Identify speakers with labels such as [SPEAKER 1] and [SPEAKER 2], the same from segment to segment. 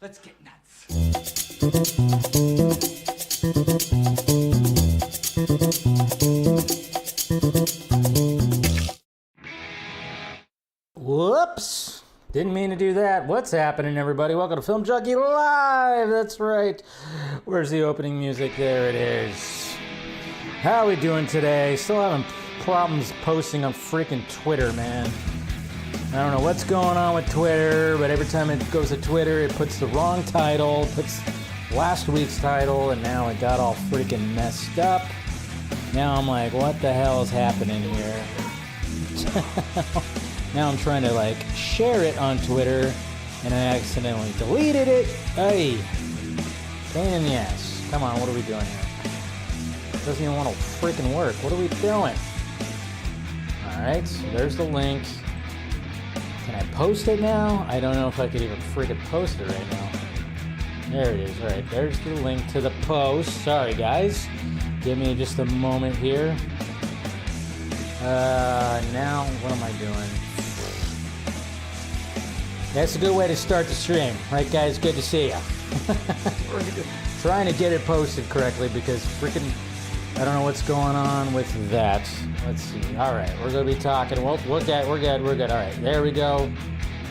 [SPEAKER 1] Let's get nuts.
[SPEAKER 2] Whoops. Didn't mean to do that. What's happening, everybody? Welcome to Film Junkee Live. That's right. Where's the opening music? There it is. How we doing today? Still having problems posting on freaking Twitter, man. I don't know what's going on with Twitter, but every time it goes to Twitter, it puts the wrong title, puts last week's title, and now it got all freaking messed up. Now I'm like, what the hell is happening here? Now I'm trying to share it on Twitter, and I accidentally deleted it. Hey, pain in the ass. Come on, what are we doing here? It doesn't even want to freaking work. What are we doing? Alright, so there's the link. Can I post it now? I don't know if I could even freaking post it right now. There it is. Alright, there's the link to the post. Sorry, guys. Give me just a moment here. Now, what am I doing? That's a good way to start the stream. Right, guys? Good to see ya. We're trying to get it posted correctly because freaking I don't know what's going on with that. Let's see. All right, we're going to be talking. Well, we're good. All right, there we go.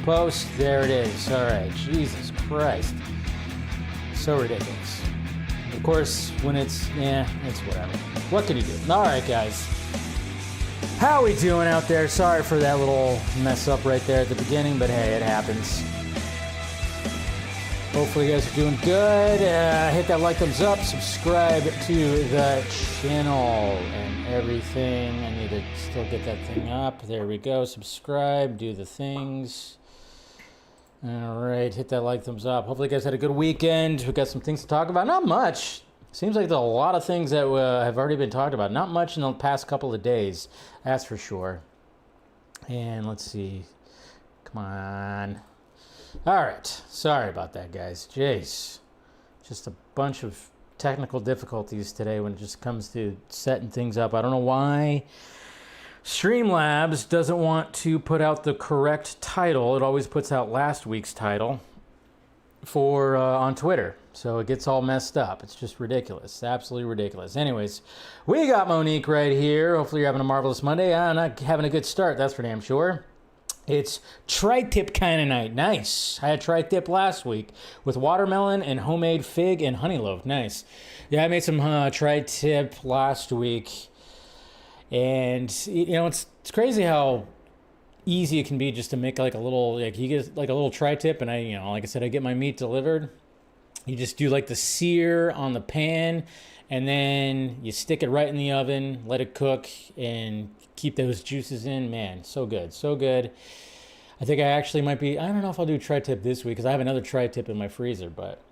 [SPEAKER 2] Post. There it is. All right. Jesus Christ. So ridiculous. Of course, when it's whatever. What can you do? All right, guys. How we doing out there? Sorry for that little mess up right there at the beginning, but hey, it happens. Hopefully you guys are doing good. Hit that like, thumbs up, subscribe to the channel and everything. I need to still get that thing up. There we go. Subscribe, do the things. All right, hit that like, thumbs up. Hopefully you guys had a good weekend. We got some things to talk about. Not much. Seems like there's a lot of things that have already been talked about. Not much in the past couple of days, that's for sure. And let's see. Come on. All right. Sorry about that, guys. Jeez. Just a bunch of technical difficulties today when it just comes to setting things up. I don't know why Streamlabs doesn't want to put out the correct title. It always puts out last week's title for on Twitter. So it gets all messed up. It's just ridiculous. Absolutely ridiculous. Anyways, we got Monique right here. Hopefully you're having a marvelous Monday. I'm not having a good start, that's for damn sure. It's tri-tip kind of night. Nice. I had tri-tip last week with watermelon and homemade fig and honey loaf. Nice. Yeah, I made some tri-tip last week. And, you know, it's crazy how easy it can be just to make like a little, you get like a little tri-tip, and like I said, I get my meat delivered. You just do like the sear on the pan, and then you stick it right in the oven, let it cook, and keep those juices in. Man, so good, so good. I think I actually might be, I don't know if I'll do tri-tip this week because I have another tri-tip in my freezer, but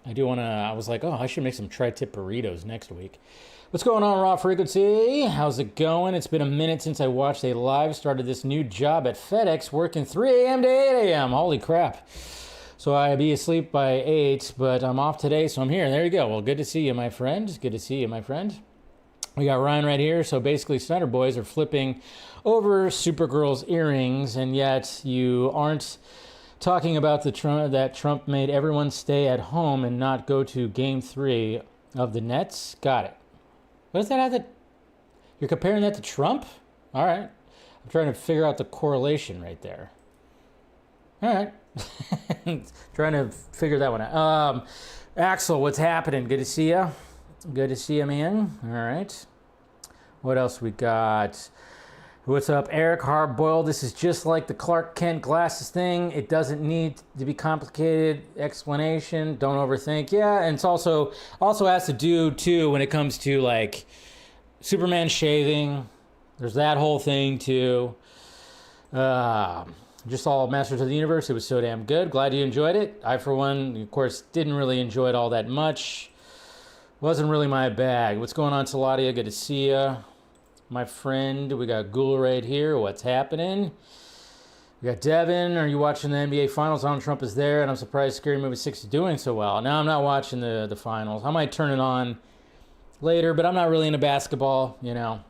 [SPEAKER 2] I do want to, I was like, oh, I should make some tri-tip burritos next week. What's going on, Raw Frequency? How's it going? It's been a minute since I watched a live. Started this new job at FedEx, working 3 a.m. to 8 a.m. Holy crap. So I'd be asleep by 8, but I'm off today, so I'm here. There you go. Well, good to see you, my friend. Good to see you, my friend. We got Ryan right here. So basically, Snyder Boys are flipping over Supergirl's earrings, and yet you aren't talking about that Trump made everyone stay at home and not go to Game 3 of the Nets. Got it. What does that have to... You're comparing that to Trump? All right. I'm trying to figure out the correlation right there. All right. Trying to figure that one out. Axel, what's happening? Good to see you. Good to see you, man. All right. What else we got? What's up, Eric Hardboiled? This is just like the Clark Kent glasses thing. It doesn't need to be complicated explanation. Don't overthink. Yeah, and it's also has to do too when it comes to like Superman shaving. There's that whole thing too. Just all Masters of the Universe. It was so damn good. Glad you enjoyed it. I, for one, of course, didn't really enjoy it all that much. Wasn't really my bag. What's going on, Taladia? Good to see ya. My friend, we got Ghoul right here. What's happening? We got Devin. Are you watching the NBA Finals? Donald Trump is there, and I'm surprised Scary Movie 6 is doing so well. No, I'm not watching the finals. I might turn it on later, but I'm not really into basketball, you know.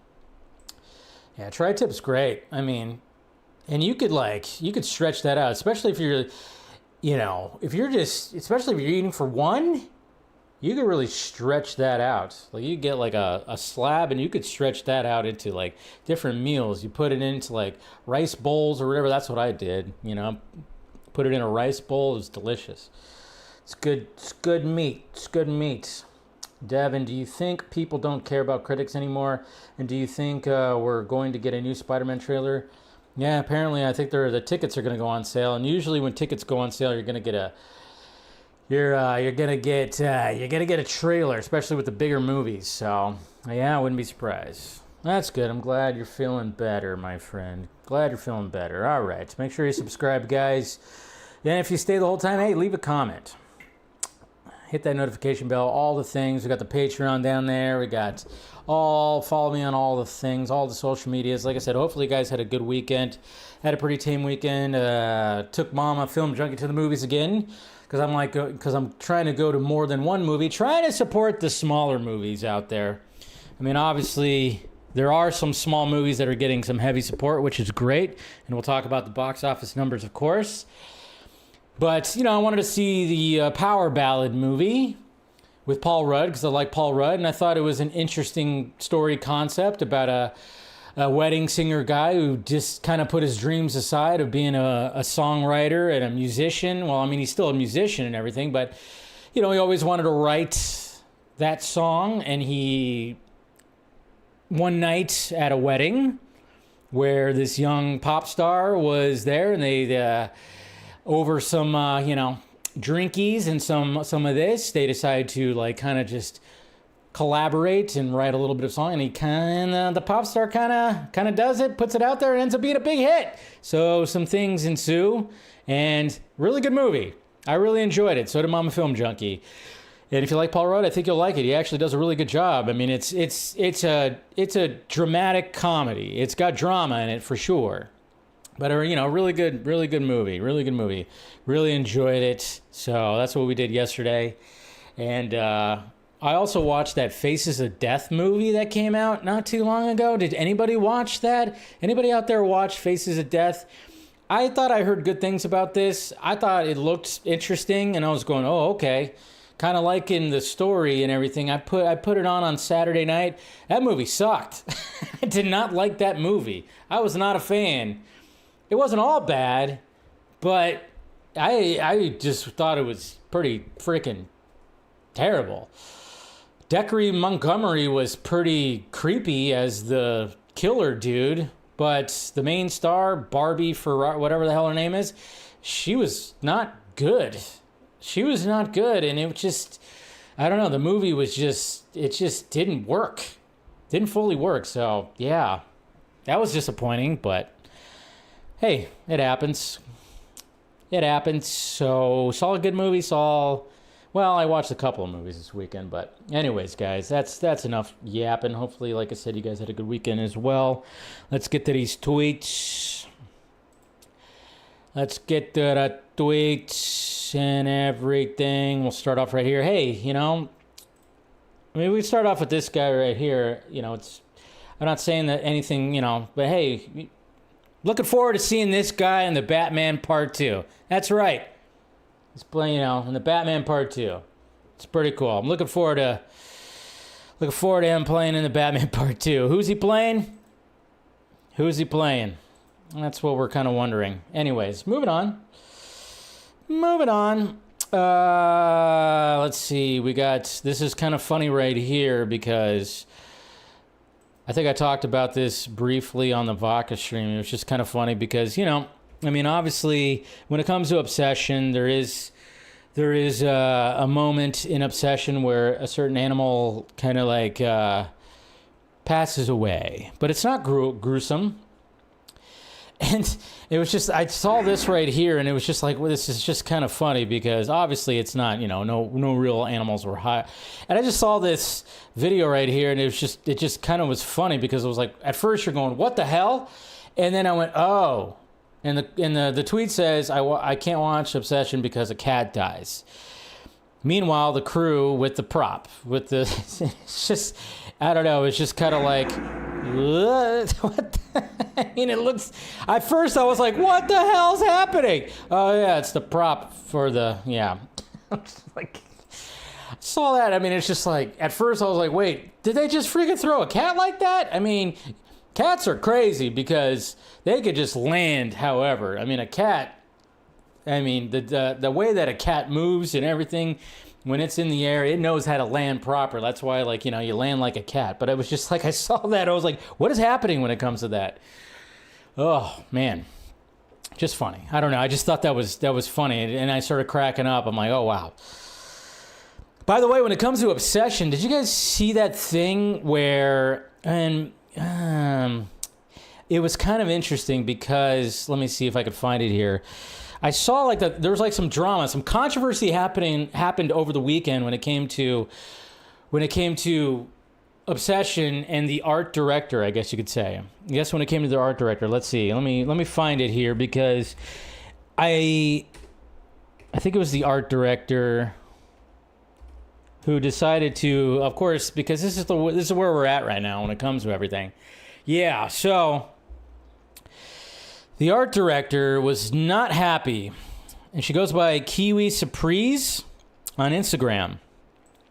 [SPEAKER 2] Yeah, tri-tip's great. I mean... And you could stretch that out, especially if you're, you know, if you're just, especially if you're eating for one, you could really stretch that out. Like you get like a slab and you could stretch that out into like different meals. You put it into like rice bowls or whatever. That's what I did, you know, put it in a rice bowl. It was delicious. It's good. It's good meat. It's good meat. Devin, do you think people don't care about critics anymore? And do you think we're going to get a new Spider-Man trailer? Yeah, apparently I think the tickets are going to go on sale. And usually when tickets go on sale, you're going to get a you're gonna get a trailer, especially with the bigger movies. So yeah, I wouldn't be surprised. That's good. I'm glad you're feeling better, my friend. Glad you're feeling better. All right, make sure you subscribe, guys. And if you stay the whole time, hey, leave a comment. Hit that notification bell. All the things. We got the Patreon down there. We got follow me on all the things, all the social medias. Like I said, hopefully you guys had a good weekend. Had a pretty tame weekend. Took Mama Film Junkie to the movies again. Because I'm trying to go to more than one movie, trying to support the smaller movies out there. I mean, obviously, there are some small movies that are getting some heavy support, which is great. And we'll talk about the box office numbers, of course. But, you know, I wanted to see the Power Ballad movie with Paul Rudd, because I like Paul Rudd. And I thought it was an interesting story concept about a wedding singer guy who just kind of put his dreams aside of being a songwriter and a musician. Well, I mean, he's still a musician and everything, but, you know, he always wanted to write that song. And he, one night at a wedding where this young pop star was there, and they, over some, you know, drinkies and some of this, they decided to like kind of just collaborate and write a little bit of song, and he the pop star kind of does it, puts it out there, and ends up being a big hit. So some things ensue, and really good movie. I really enjoyed it. So did Mama Film Junkie. And if you like Paul Rudd, I think you'll like it. He actually does a really good job. I mean, it's a dramatic comedy. It's got drama in it for sure. But, you know, really good movie. Really good movie. Really enjoyed it. So that's what we did yesterday. And I also watched that Faces of Death movie that came out not too long ago. Did anybody watch that? Anybody out there watch Faces of Death? I thought I heard good things about this. I thought it looked interesting, and I was going, oh, okay. Kind of liking the story and everything. I put it on Saturday night. That movie sucked. I did not like that movie. I was not a fan. It wasn't all bad, but I just thought it was pretty freaking terrible. Deckary Montgomery was pretty creepy as the killer dude, but the main star, Barbie Ferrara, whatever the hell her name is, she was not good. She was not good, and it just, I don't know, the movie was it just didn't work. Didn't fully work, so yeah, that was disappointing, but hey, it happens. It happens. So, saw a good movie, well, I watched a couple of movies this weekend, but anyways, guys, that's enough yapping. Hopefully, like I said, you guys had a good weekend as well. Let's get to these tweets. Let's get to the tweets and everything. We'll start off right here. Hey, you know, maybe we start off with this guy right here. You know, I'm not saying that anything, you know, but hey, looking forward to seeing this guy in the Batman Part 2. That's right. He's playing, you know, in the Batman Part 2. It's pretty cool. I'm looking forward to him playing in the Batman Part 2. Who's he playing? Who's he playing? That's what we're kind of wondering. Anyways, moving on. Let's see. This is kind of funny right here because I think I talked about this briefly on the Vodka stream. It was just kind of funny because, you know, I mean, obviously, when it comes to obsession, there is a moment in obsession where a certain animal kind of like passes away, but it's not gruesome. And it was just, I saw this right here, and it was just like, well, this is just kind of funny because obviously it's not, you know, no real animals were high. And I just saw this video right here, and it just kind of was funny because it was like, at first you're going, what the hell? And then I went, oh. And the tweet says, I can't watch Obsession because a cat dies. Meanwhile, the crew with the prop, it's just, I don't know, it's just kind of like, what? I mean, it looks, at first I was like, what the hell's happening? Oh yeah, it's the prop for the, yeah. Like, saw that. I mean, it's just like, at first I was like, wait, did they just freaking throw a cat like that? I mean, cats are crazy because they could just land however. I mean, a cat, I mean, the way that a cat moves and everything, when it's in the air, it knows how to land proper. That's why, like, you know, you land like a cat. But it was just like, I saw that, I was like, what is happening when it comes to that? Oh, man. Just funny. I don't know. I just thought that was funny. And I started cracking up. I'm like, oh, wow. By the way, when it comes to Obsession, did you guys see that thing where, and it was kind of interesting because, let me see if I could find it here. I saw like there was like some drama, some controversy happened over the weekend when it came to Obsession and the art director, I guess you could say. Yes, when it came to the art director. Let's see. Let me find it here because I think it was the art director who decided to, of course, because this is where we're at right now when it comes to everything. Yeah, so the art director was not happy, and she goes by Kiwi Surprise on Instagram.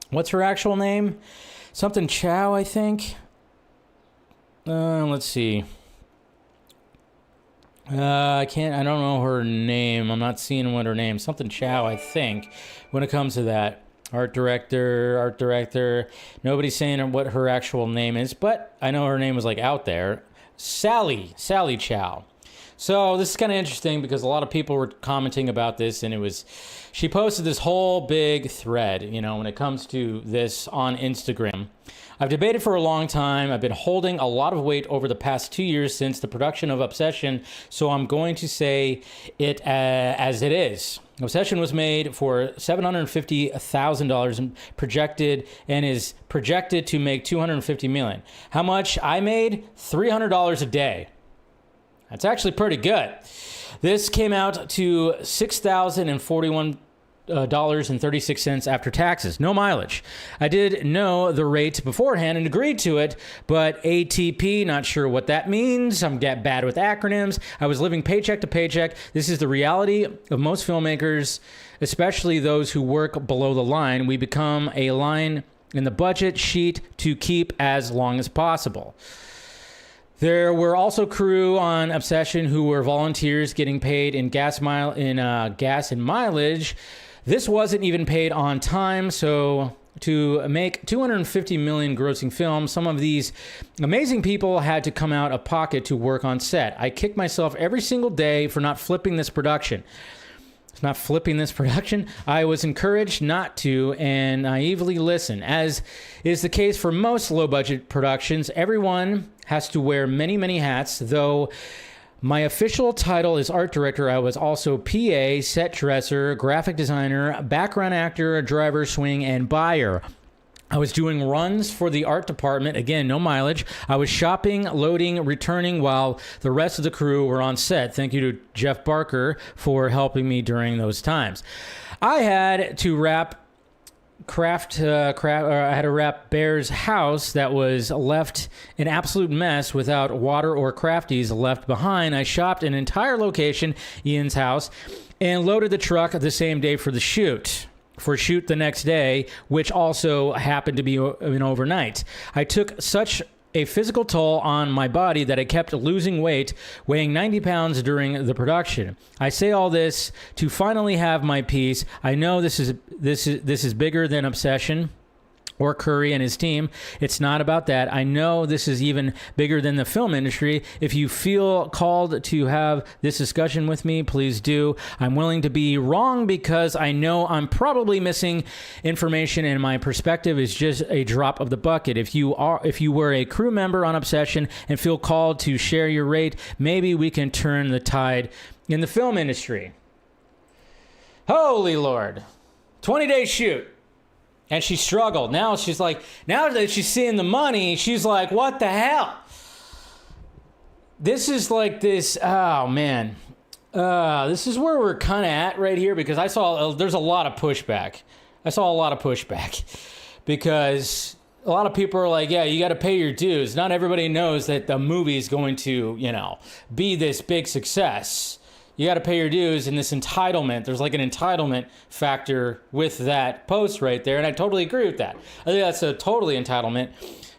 [SPEAKER 2] What's her actual name? Something Chow, I think. Let's see. I don't know her name. I'm not seeing what her name. Something Chow, I think, when it comes to that. Art director. Nobody's saying what her actual name is, but I know her name was like out there. Sally Chow. So this is kind of interesting because a lot of people were commenting about this, and she posted this whole big thread, you know, when it comes to this on Instagram. I've debated for a long time. I've been holding a lot of weight over the past 2 years since the production of Obsession, so I'm going to say it as it is. Obsession was made for $750,000 and is projected to make $250 million. How much I made? $300 a day. That's actually pretty good. This came out to $6,041.36 after taxes. No mileage. I did know the rate beforehand and agreed to it, but ATP, not sure what that means. I'm bad with acronyms. I was living paycheck to paycheck. This is the reality of most filmmakers, especially those who work below the line. We become a line in the budget sheet to keep as long as possible. There were also crew on Obsession who were volunteers getting paid in gas and mileage. This wasn't even paid on time, so to make $250 million grossing film, some of these amazing people had to come out of pocket to work on set. I kick myself every single day for not flipping this production. I was encouraged not to and naively listen. As is the case for most low-budget productions, everyone has to wear many, many hats. Though my official title is art director, I was also PA, set dresser, graphic designer, background actor, driver, swing, and buyer. I was doing runs for the art department. Again, no mileage. I was shopping, loading, returning while the rest of the crew were on set. Thank you to Jeff Barker for helping me during those times. I had to wrap Bear's house that was left an absolute mess without water or crafties left behind. I shopped an entire location, Ian's house, and loaded the truck the same day for shoot the next day, which also happened to be an overnight. I took such a physical toll on my body that I kept losing weight, weighing 90 pounds during the production. I say all this to finally have my piece. I know this is bigger than Obsession or Curry and his team. It's not about that. I know this is even bigger than the film industry. If you feel called to have this discussion with me, please do. I'm willing to be wrong because I know I'm probably missing information and my perspective is just a drop of the bucket. If you were a crew member on Obsession and feel called to share your rate, maybe we can turn the tide in the film industry. Holy Lord. 20-day shoot. And she struggled. Now she's like, now that she's seeing the money, she's like, what the hell? This is like this, oh man. This is where we're kind of at right here because there's a lot of pushback. I saw a lot of pushback because a lot of people are like, yeah, you got to pay your dues. Not everybody knows that the movie is going to, be this big success. You got to pay your dues, and this entitlement, there's like an entitlement factor with that post right there. And I totally agree with that. I think that's a totally entitlement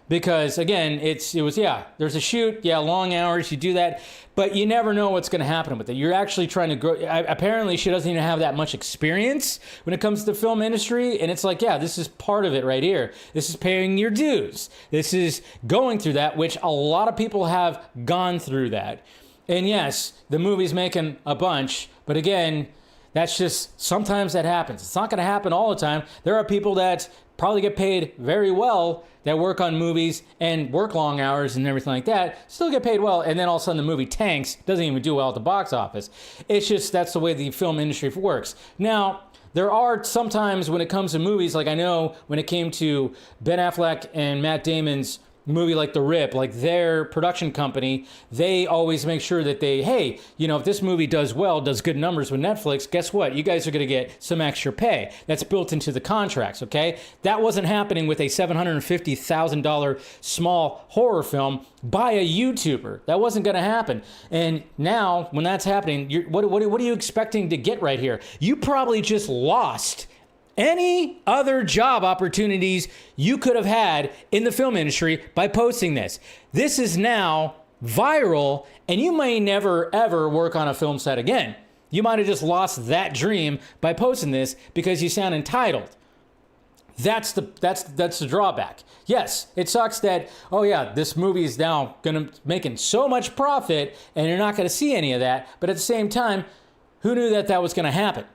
[SPEAKER 2] because, again, there's a shoot. Yeah, long hours. You do that. But you never know what's going to happen with it. You're actually trying to grow. Apparently, she doesn't even have that much experience when it comes to the film industry. And it's like, yeah, this is part of it right here. This is paying your dues. This is going through that, which a lot of people have gone through that. And yes, the movie's making a bunch. But again, that's just, sometimes that happens. It's not going to happen all the time. There are people that probably get paid very well that work on movies and work long hours and everything like that, still get paid well, and then all of a sudden the movie tanks, doesn't even do well at the box office. It's just, that's the way the film industry works. Now, there are sometimes when it comes to movies, like I know when it came to Ben Affleck and Matt Damon's movie like The Rip, like their production company, they always make sure that hey, if this movie does well, does good numbers with Netflix, guess what? You guys are going to get some extra pay. That's built into the contracts, okay? That wasn't happening with a $750,000 small horror film by a YouTuber. That wasn't going to happen. And now, when that's happening, what are you expecting to get right here? You probably just lost any other job opportunities you could have had in the film industry by posting this. This is now viral, and you may never, ever work on a film set again. You might have just lost that dream by posting this because you sound entitled. That's the drawback. Yes, it sucks that, oh yeah, this movie is now making so much profit, and you're not going to see any of that. But at the same time, who knew that was going to happen?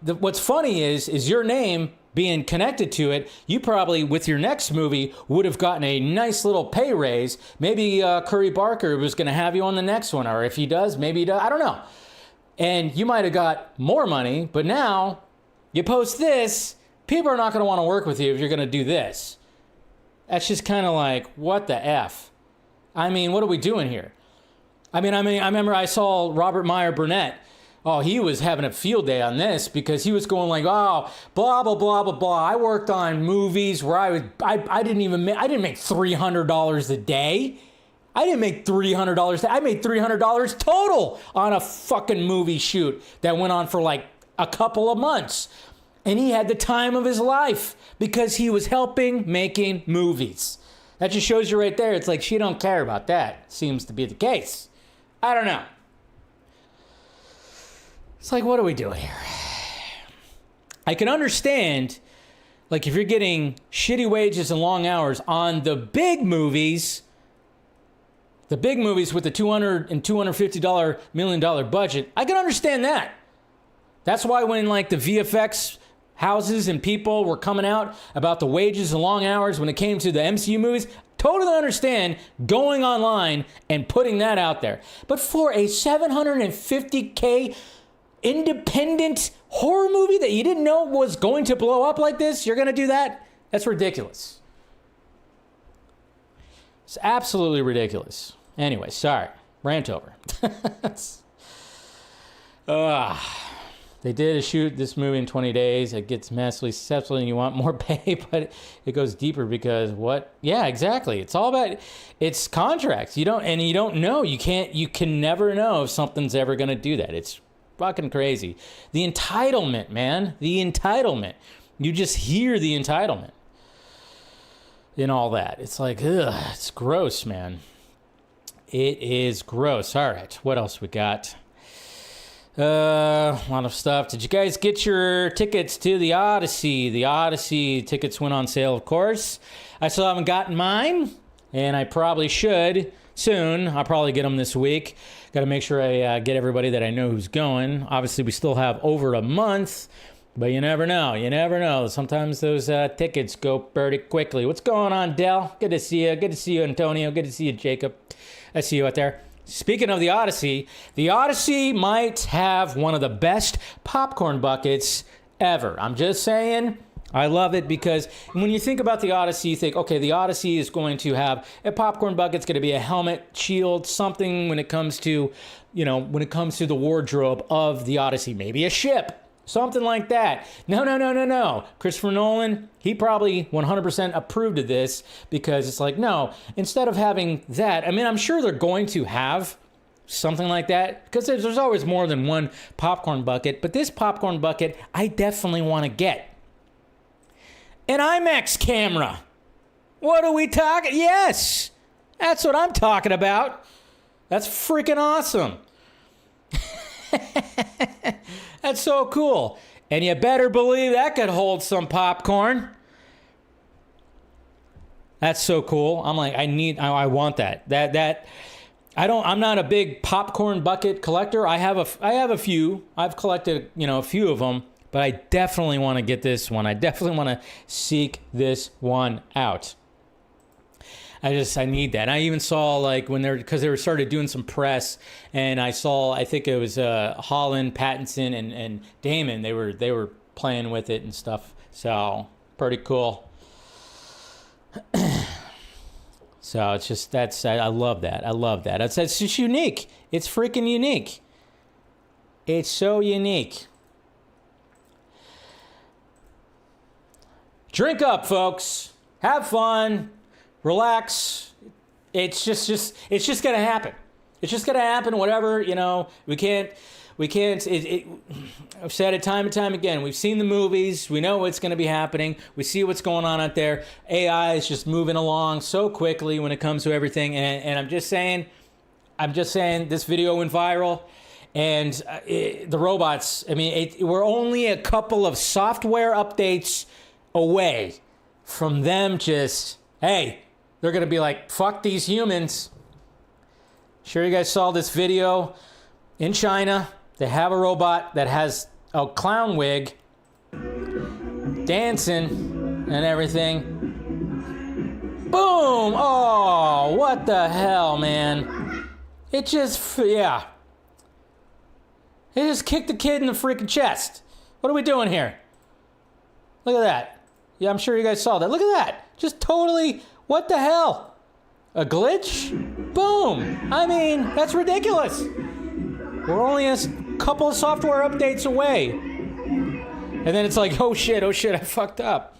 [SPEAKER 2] What's funny is your name being connected to it. You probably, with your next movie, would have gotten a nice little pay raise. Maybe Curry Barker was going to have you on the next one, or if he does, maybe he does. I don't know. And you might have got more money, but now you post this, people are not going to want to work with you if you're going to do this. That's just kind of like, what the F? I mean, what are we doing here? I remember I saw Robert Meyer Burnett. Oh, he was having a field day on this because he was going like, oh, blah, blah, blah, blah, blah. I worked on movies where I didn't make $300 a day. I didn't make $300. I made $300 total on a fucking movie shoot that went on for like a couple of months. And he had the time of his life because he was helping making movies. That just shows you right there. It's like she don't care about that. Seems to be the case. I don't know. It's like, what are we doing here? I can understand, like, if you're getting shitty wages and long hours on the big movies with the $200 and $250 million budget, I can understand that. That's why when, like, the VFX houses and people were coming out about the wages and long hours when it came to the MCU movies, totally understand going online and putting that out there. But for a $750K independent horror movie that you didn't know was going to blow up like this, you're going to do that? That's ridiculous. It's absolutely ridiculous. Anyway, sorry. Rant over. They did shoot this movie in 20 days. It gets massively successful and you want more pay, but it goes deeper because what? Yeah, exactly. It's all about, it's contracts. You don't know. You can never know if something's ever going to do that. It's fucking crazy. The entitlement, man. The entitlement. You just hear the entitlement in all that. It's like, ugh, it's gross, man. It is gross. All right, what else we got? A lot of stuff. Did you guys get your tickets to the Odyssey? The Odyssey tickets went on sale, of course. I still haven't gotten mine, and I probably should soon. I'll probably get them this week. Got to make sure I get everybody that I know who's going. Obviously, we still have over a month, but you never know. You never know. Sometimes those tickets go pretty quickly. What's going on, Del? Good to see you. Good to see you, Antonio. Good to see you, Jacob. I see you out there. Speaking of the Odyssey might have one of the best popcorn buckets ever. I'm just saying, I love it because when you think about the Odyssey, you think, okay, the Odyssey is going to have a popcorn bucket. It's going to be a helmet, shield, something when it comes to the wardrobe of the Odyssey. Maybe a ship. Something like that. No. Christopher Nolan, he probably 100% approved of this because it's like, no, instead of having that, I mean, I'm sure they're going to have something like that because there's always more than one popcorn bucket, but this popcorn bucket, I definitely want to get an IMAX camera. What are we talking? Yes, that's what I'm talking about. That's freaking awesome. That's so cool. And you better believe that could hold some popcorn. That's so cool. I'm like, I want that. I'm not a big popcorn bucket collector. I have a few. I've collected, a few of them, but I definitely want to get this one. I definitely want to seek this one out. I need that. And I even saw because they started doing some press, and I think it was Holland, Pattinson, and Damon. They were playing with it and stuff. So pretty cool. So it's just I love that. I love that. It's just unique. It's freaking unique. It's so unique. Drink up, folks. Have fun. Relax. It's just gonna happen. It's just gonna happen. Whatever, we can't. I've said it time and time again. We've seen the movies. We know what's gonna be happening. We see what's going on out there. AI is just moving along so quickly when it comes to everything. And I'm just saying, this video went viral, and the robots. I mean, we're only a couple of software updates away from them. They're going to be like, fuck these humans. Sure, you guys saw this video in China. They have a robot that has a clown wig, dancing and everything. Boom! Oh, what the hell, man? It just kicked the kid in the freaking chest. What are we doing here? Look at that. Yeah, I'm sure you guys saw that. Look at that. Just totally... What the hell? A glitch? Boom! I mean, that's ridiculous. We're only a couple of software updates away. And then it's like, oh shit, I fucked up.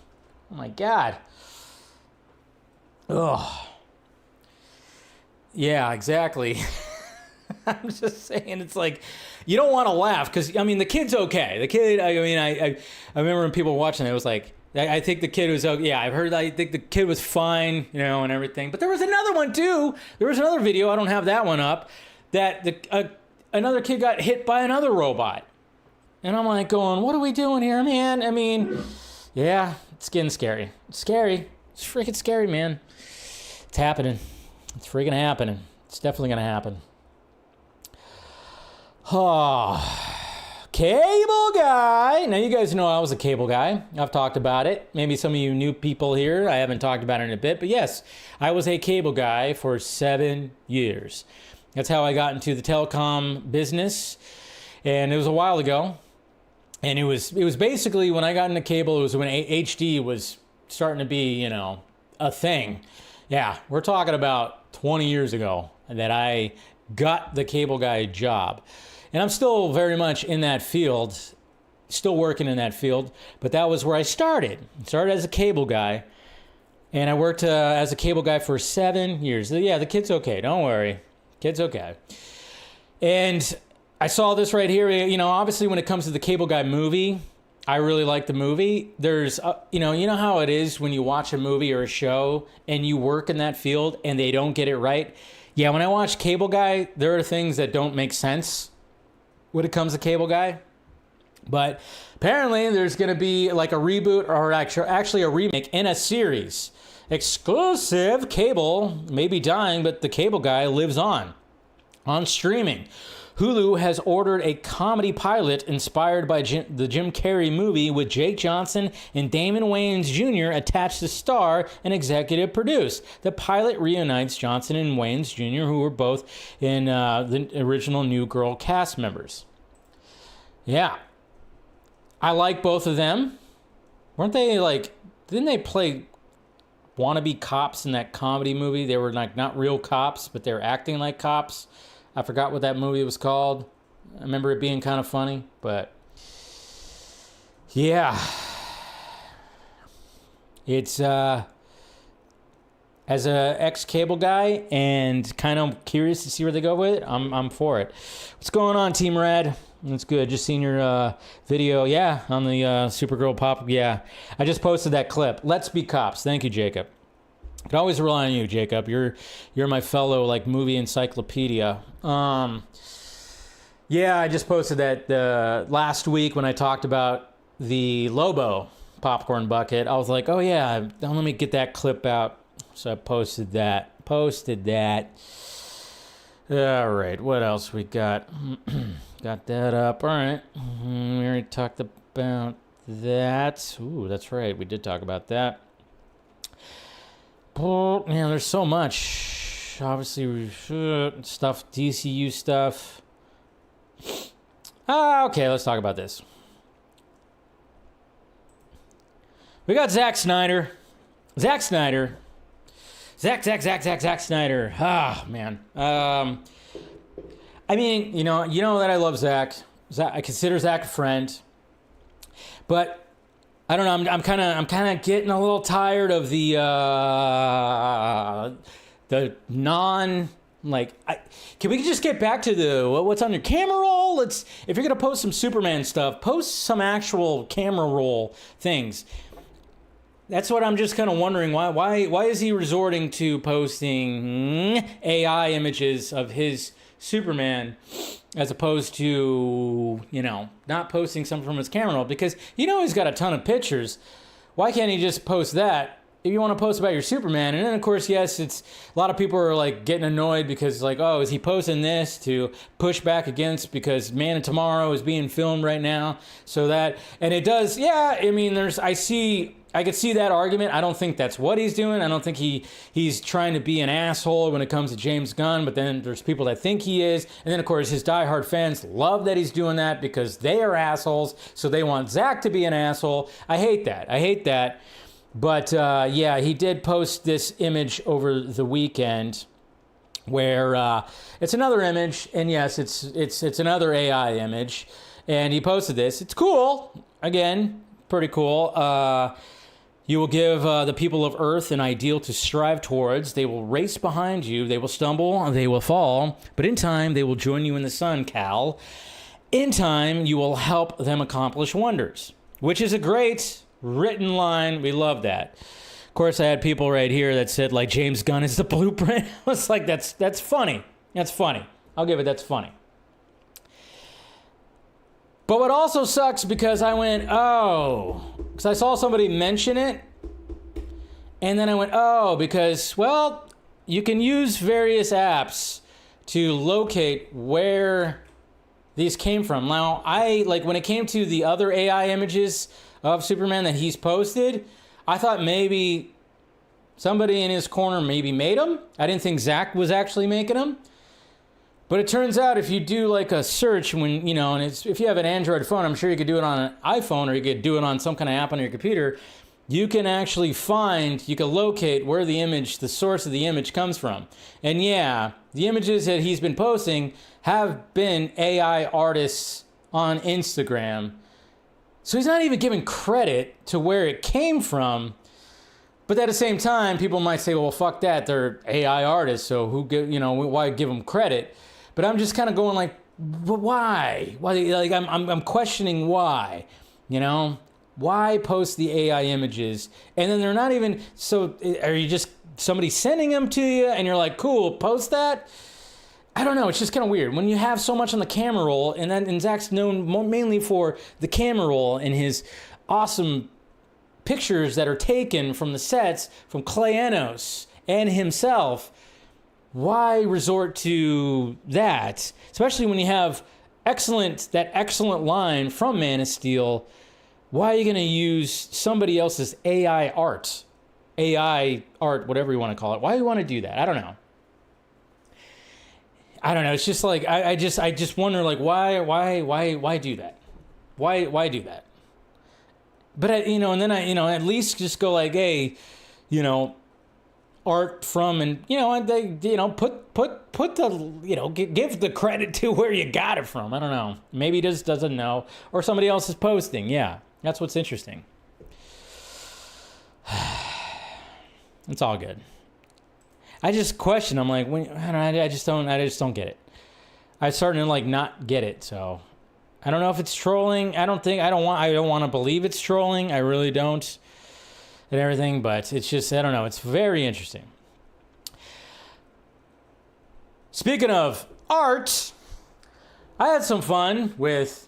[SPEAKER 2] Oh my God. Ugh. Yeah, exactly. I'm just saying, it's like, you don't want to laugh because, I mean, the kid's okay. The kid, I remember when people were watching it, it was like, I think the kid was, I think the kid was fine, and everything. But there was another one too. There was another video, I don't have that one up, that another kid got hit by another robot. And I'm like going, what are we doing here, man? I mean, yeah, it's getting scary. It's scary. It's freaking scary, man. It's happening. It's freaking happening. It's definitely going to happen. Oh. Cable guy. Now, you guys know I was a cable guy. I've talked about it. Maybe some of you new people here, I haven't talked about it in a bit. But yes, I was a cable guy for 7 years. That's how I got into the telecom business. And it was a while ago. And it was basically when I got into cable, it was when HD was starting to be, a thing. Yeah, we're talking about 20 years ago that I got the cable guy job. And I'm still very much in that field, still working in that field, but that was where I started. I started as a cable guy, and I worked as a cable guy for 7 years. Yeah, the kid's okay, don't worry. Kid's okay. And I saw this right here, obviously when it comes to the Cable Guy movie, I really like the movie. There's, you know how it is when you watch a movie or a show and you work in that field and they don't get it right? Yeah, when I watch Cable Guy, there are things that don't make sense when it comes to Cable Guy. But apparently there's going to be like a reboot or actually a remake in a series. Exclusive. Cable may be dying, but the Cable Guy lives on streaming. Hulu has ordered a comedy pilot inspired by the Jim Carrey movie with Jake Johnson and Damon Wayans Jr. attached to star and executive produce. The pilot reunites Johnson and Wayans Jr., who were both in the original New Girl cast members. Yeah. I like both of them. Weren't they didn't they play wannabe cops in that comedy movie? They were like not real cops, but they were acting like cops. I forgot what that movie was called. I remember it being kind of funny, but Yeah. It's as a ex-cable guy and kind of curious to see where they go with it, I'm for it. What's going on, Team Red? That's good. Just seen your video, yeah, on the Supergirl pop. Yeah, I just posted that clip. Let's be cops. Thank you, Jacob. I can always rely on you, Jacob. You're my fellow like movie encyclopedia. Yeah, I just posted that last week when I talked about the Lobo popcorn bucket. I was like, oh yeah, let me get that clip out. So I posted that. All right, what else we got? Got that up. All right, we already talked about that. Ooh, that's right, we did talk about that. Oh, man, there's so much. Obviously, stuff, DCU stuff. Okay, let's talk about this. We got Zack Snyder. Zack Snyder. Ah, man. I mean, you know that I love Zack. I consider Zack a friend. But I don't know. I'm kind of getting a little tired of the non. Can we just get back to the what's on your camera roll? If you're gonna post some Superman stuff, post some actual camera roll things. That's what I'm just kind of wondering. Why is he resorting to posting AI images of his Superman as opposed to, not posting something from his camera roll? Because he's got a ton of pictures. Why can't he just post that if you want to post about your Superman? And then, of course, yes, it's a lot of people are like getting annoyed because like, oh, is he posting this to push back against because Man of Tomorrow is being filmed right now? So that, and it does, yeah, I mean, I could see that argument. I don't think that's what he's doing. I don't think he's trying to be an asshole when it comes to James Gunn, but then there's people that think he is. And then, of course, his diehard fans love that he's doing that because they are assholes, so they want Zack to be an asshole. I hate that. But, yeah, he did post this image over the weekend where it's another image, and yes, it's another AI image, and he posted this. It's cool. Again, pretty cool. You will give the people of Earth an ideal to strive towards. They will race behind you. They will stumble. They will fall. But in time, they will join you in the sun, Cal. In time, you will help them accomplish wonders. Which is a great written line. We love that. Of course, I had people right here that said, like, James Gunn is the blueprint. I was like, that's funny. That's funny. I'll give it, that's funny. But what also sucks because I went, because I saw somebody mention it, and then I went, because, well, you can use various apps to locate where these came from. Now, when it came to the other AI images of Superman that he's posted, I thought maybe somebody in his corner maybe made them. I didn't think Zack was actually making them. But it turns out if you do like a search when, if you have an Android phone, I'm sure you could do it on an iPhone or you could do it on some kind of app on your computer. You can actually you can locate where the source of the image comes from. And yeah, the images that he's been posting have been AI artists on Instagram. So he's not even giving credit to where it came from. But at the same time, people might say, well, fuck that. They're AI artists. So why give them credit? But I'm just kind of going like, why? Why? Like I'm questioning why. Why post the AI images and then they're not even? So are you just somebody sending them to you and you're like, cool, post that? I don't know. It's just kind of weird when you have so much on the camera roll, and Zack's known mainly for the camera roll and his awesome pictures that are taken from the sets from Clay Enos and himself. Why resort to that? Especially when you have that excellent line from Man of Steel. Why are you going to use somebody else's AI art, whatever you want to call it? Why do you want to do that? I don't know. It's just like I just wonder like why do that? Why do that? But and then I at least just go like, hey, art from, and they put the give the credit to where you got it from. I don't know. Maybe he just doesn't know, or somebody else is posting. Yeah, That's what's interesting. It's all good. I just question. I'm like, I just don't get it. I'm starting to like not get it. So I don't know if it's trolling. I don't want to believe it's trolling. I really don't, and everything. But it's just, I don't know. It's very interesting. Speaking of art, I had some fun with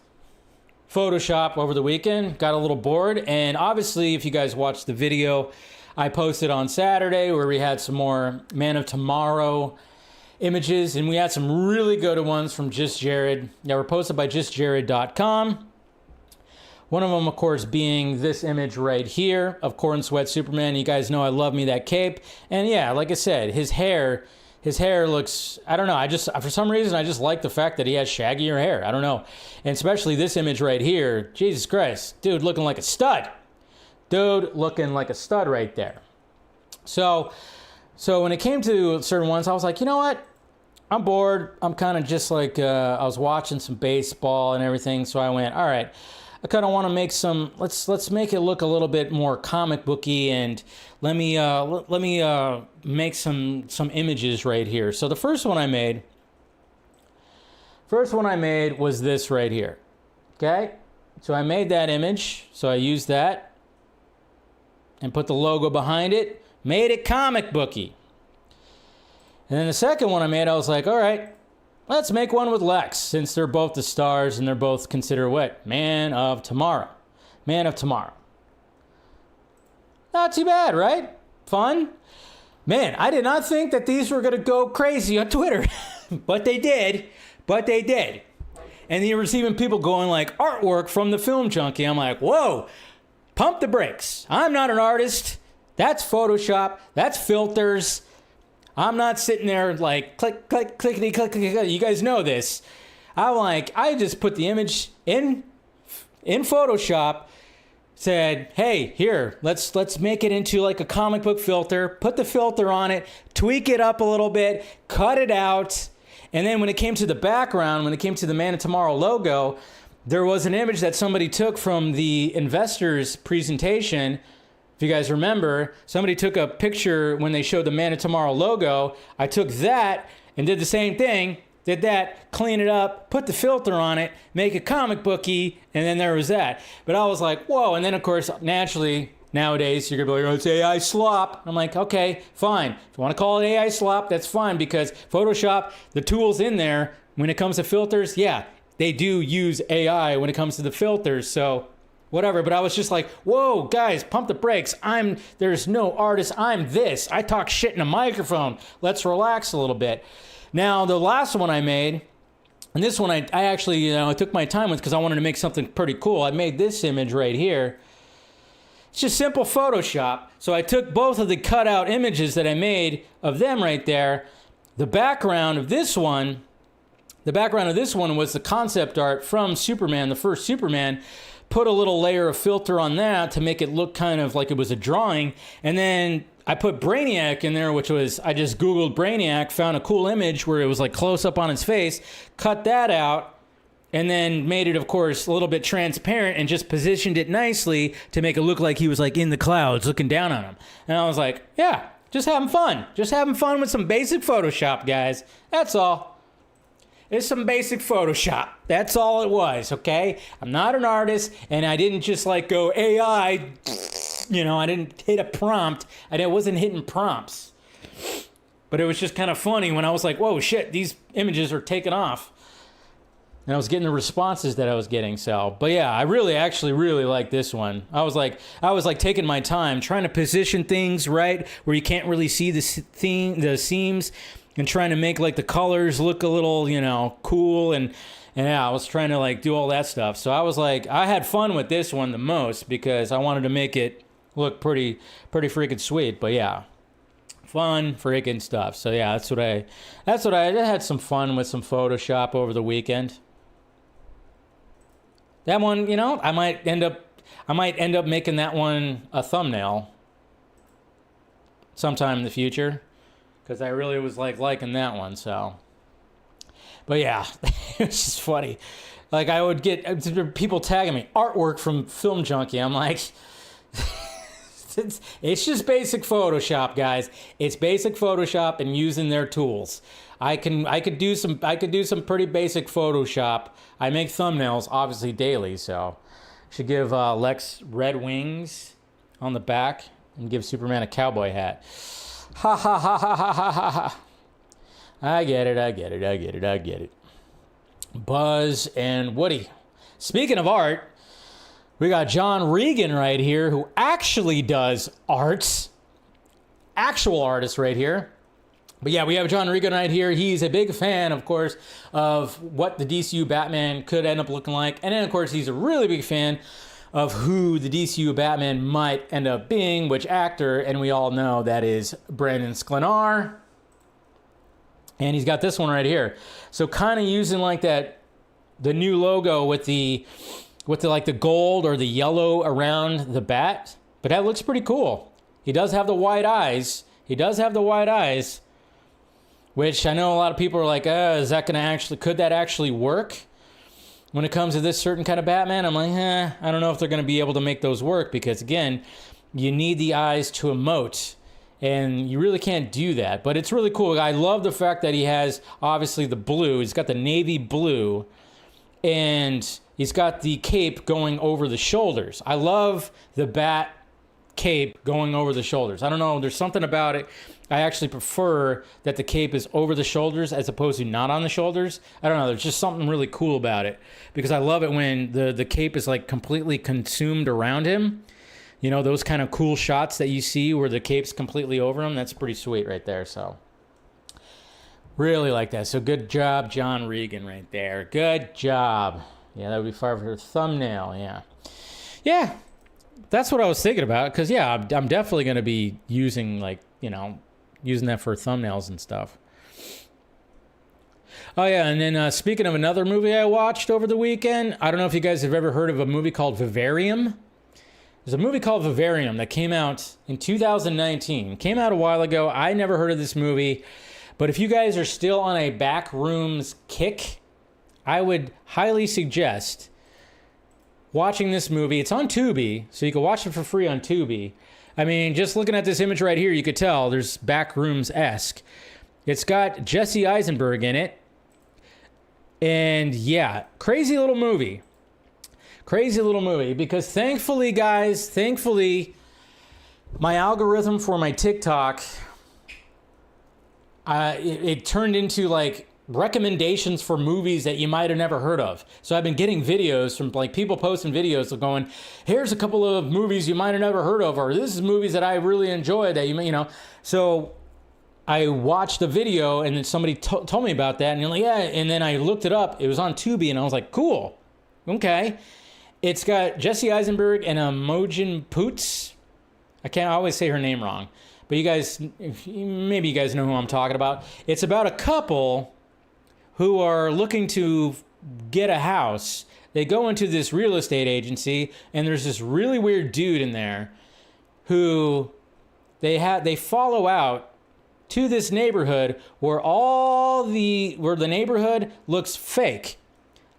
[SPEAKER 2] Photoshop over the weekend. Got a little bored, and obviously, if you guys watched the video I posted on Saturday where we had some more Man of Tomorrow images, and we had some really good ones from Just Jared that were posted by justjared.com. One of them, of course, being this image right here of Corn Sweat Superman. You guys know I love me that cape. And yeah, like I said, his hair looks, I don't know, for some reason, I just like the fact that he has shaggier hair. I don't know. And especially this image right here, Jesus Christ, dude looking like a stud. Dude looking like a stud right there. So when it came to certain ones, I was like, you know what? I'm bored. I'm kind of just like, I was watching some baseball and everything. So I went, all right, I kind of want to make some, let's make it look a little bit more comic booky, and let me make some images right here. So the first one I made was this right here. Okay. So I made that image. So I used that and put the logo behind it, made it comic booky. And then the second one I made, I was like, all right, let's make one with Lex, since they're both the stars and they're both considered what? Man of Tomorrow. Man of Tomorrow. Not too bad, right? Fun. Man, I did not think that these were going to go crazy on Twitter, but they did. And you were seeing people going like, artwork from the film Junkee. I'm like, whoa. Pump the brakes. I'm not an artist. That's Photoshop. That's filters. I'm not sitting there like click, click, clickety, click, click, click. You guys know this. I just put the image in Photoshop, said, hey, here, let's make it into like a comic book filter, put the filter on it, tweak it up a little bit, cut it out. And then when it came to the background, when it came to the Man of Tomorrow logo, there was an image that somebody took from the investors presentation. If you guys remember, somebody took a picture when they showed the Man of Tomorrow logo. I took that and did the same thing, did that, clean it up, put the filter on it, make it comic booky, and then there was that. But I was like, whoa. And then, of course, naturally, nowadays, you're going to be like, oh, it's AI slop. I'm like, okay, fine. If you want to call it AI slop, that's fine, because Photoshop, the tools in there, when it comes to filters, yeah, they do use AI when it comes to the filters, so whatever. But I was just like, whoa, guys, pump the brakes. There's no artist. I'm this. I talk shit in a microphone. Let's relax a little bit. Now, the last one I made, and this one I actually, I took my time with because I wanted to make something pretty cool. I made this image right here. It's just simple Photoshop. So I took both of the cutout images that I made of them right there. The background of this one was the concept art from Superman, the first Superman. Put a little layer of filter on that to make it look kind of like it was a drawing. And then I put Brainiac in there, which was, I just Googled Brainiac, found a cool image where it was like close up on his face, cut that out, and then made it, of course, a little bit transparent and just positioned it nicely to make it look like he was like in the clouds looking down on him. And I was like, yeah, just having fun. Just having fun with some basic Photoshop, guys. That's all. It's some basic Photoshop. That's all it was, okay? I'm not an artist, and I didn't just like go AI, I didn't hit a prompt. I wasn't hitting prompts. But it was just kind of funny when I was like, whoa, shit, these images are taking off. And I was getting the responses that I was getting, so. But yeah, I actually really like this one. I was like taking my time, trying to position things right where you can't really see the seams, and trying to make like the colors look a little, cool, and yeah, I was trying to like do all that stuff. So I was like, I had fun with this one the most because I wanted to make it look pretty freaking sweet. But yeah, fun freaking stuff. So yeah, that's what I had some fun with some Photoshop over the weekend. That one, I might end up making that one a thumbnail sometime in the future. Because I really was liking that one, so. But yeah, it's just funny. Like I would get people tagging me, artwork from Film Junkee. I'm like, it's just basic Photoshop, guys. It's basic Photoshop and using their tools. I could do some pretty basic Photoshop. I make thumbnails obviously daily, so should give Lex red wings on the back and give Superman a cowboy hat. Ha ha ha ha ha ha ha ha. I get it. Buzz and Woody. Speaking of art, we got John Regan right here who actually does arts. Actual artist right here. But yeah, we have John Regan right here. He's a big fan, of course, of what the DCU Batman could end up looking like. And then, of course, he's a really big fan of who the DCU Batman might end up being, which actor, and we all know that is Brandon Sklenar. And he's got this one right here. So kind of using like that, the new logo with the like the gold or the yellow around the bat. But that looks pretty cool. He does have the white eyes. Which I know a lot of people are like, could that actually work? When it comes to this certain kind of Batman, I'm like, I don't know if they're going to be able to make those work because, again, you need the eyes to emote, and you really can't do that. But it's really cool. I love the fact that he has, obviously, the blue. He's got the navy blue, and he's got the cape going over the shoulders. I love the bat cape going over the shoulders. I don't know. There's something about it. I actually prefer that the cape is over the shoulders as opposed to not on the shoulders. I don't know. There's just something really cool about it because I love it when the cape is like completely consumed around him. You know, those kind of cool shots that you see where the cape's completely over him. That's pretty sweet right there. So really like that. So good job, John Regan right there. Good job. Yeah, that would be far for a thumbnail. Yeah. Yeah. That's what I was thinking about because, yeah, I'm definitely going to be using using that for thumbnails and stuff. Oh, yeah, and then speaking of another movie I watched over the weekend, I don't know if you guys have ever heard of a movie called Vivarium. There's a movie called Vivarium that came out in 2019. Came out a while ago. I never heard of this movie. But if you guys are still on a backrooms kick, I would highly suggest watching this movie. It's on Tubi, so you can watch it for free on Tubi. I mean, just looking at this image right here, you could tell there's backrooms-esque. It's got Jesse Eisenberg in it. And yeah, crazy little movie. Crazy little movie. Because thankfully, guys, my algorithm for my TikTok, it turned into like recommendations for movies that you might have never heard of. So I've been getting videos from like people posting videos of going, here's a couple of movies you might have never heard of, or this is movies that I really enjoyed that you know. So I watched the video and then somebody told me about that and you're like, yeah. And then I looked it up. It was on Tubi and I was like, cool. Okay. It's got Jesse Eisenberg and Imogen Poots. I always say her name wrong, but maybe you guys know who I'm talking about. It's about a couple who are looking to get a house. They go into this real estate agency, and there's this really weird dude in there who they follow out to this neighborhood where the neighborhood looks fake.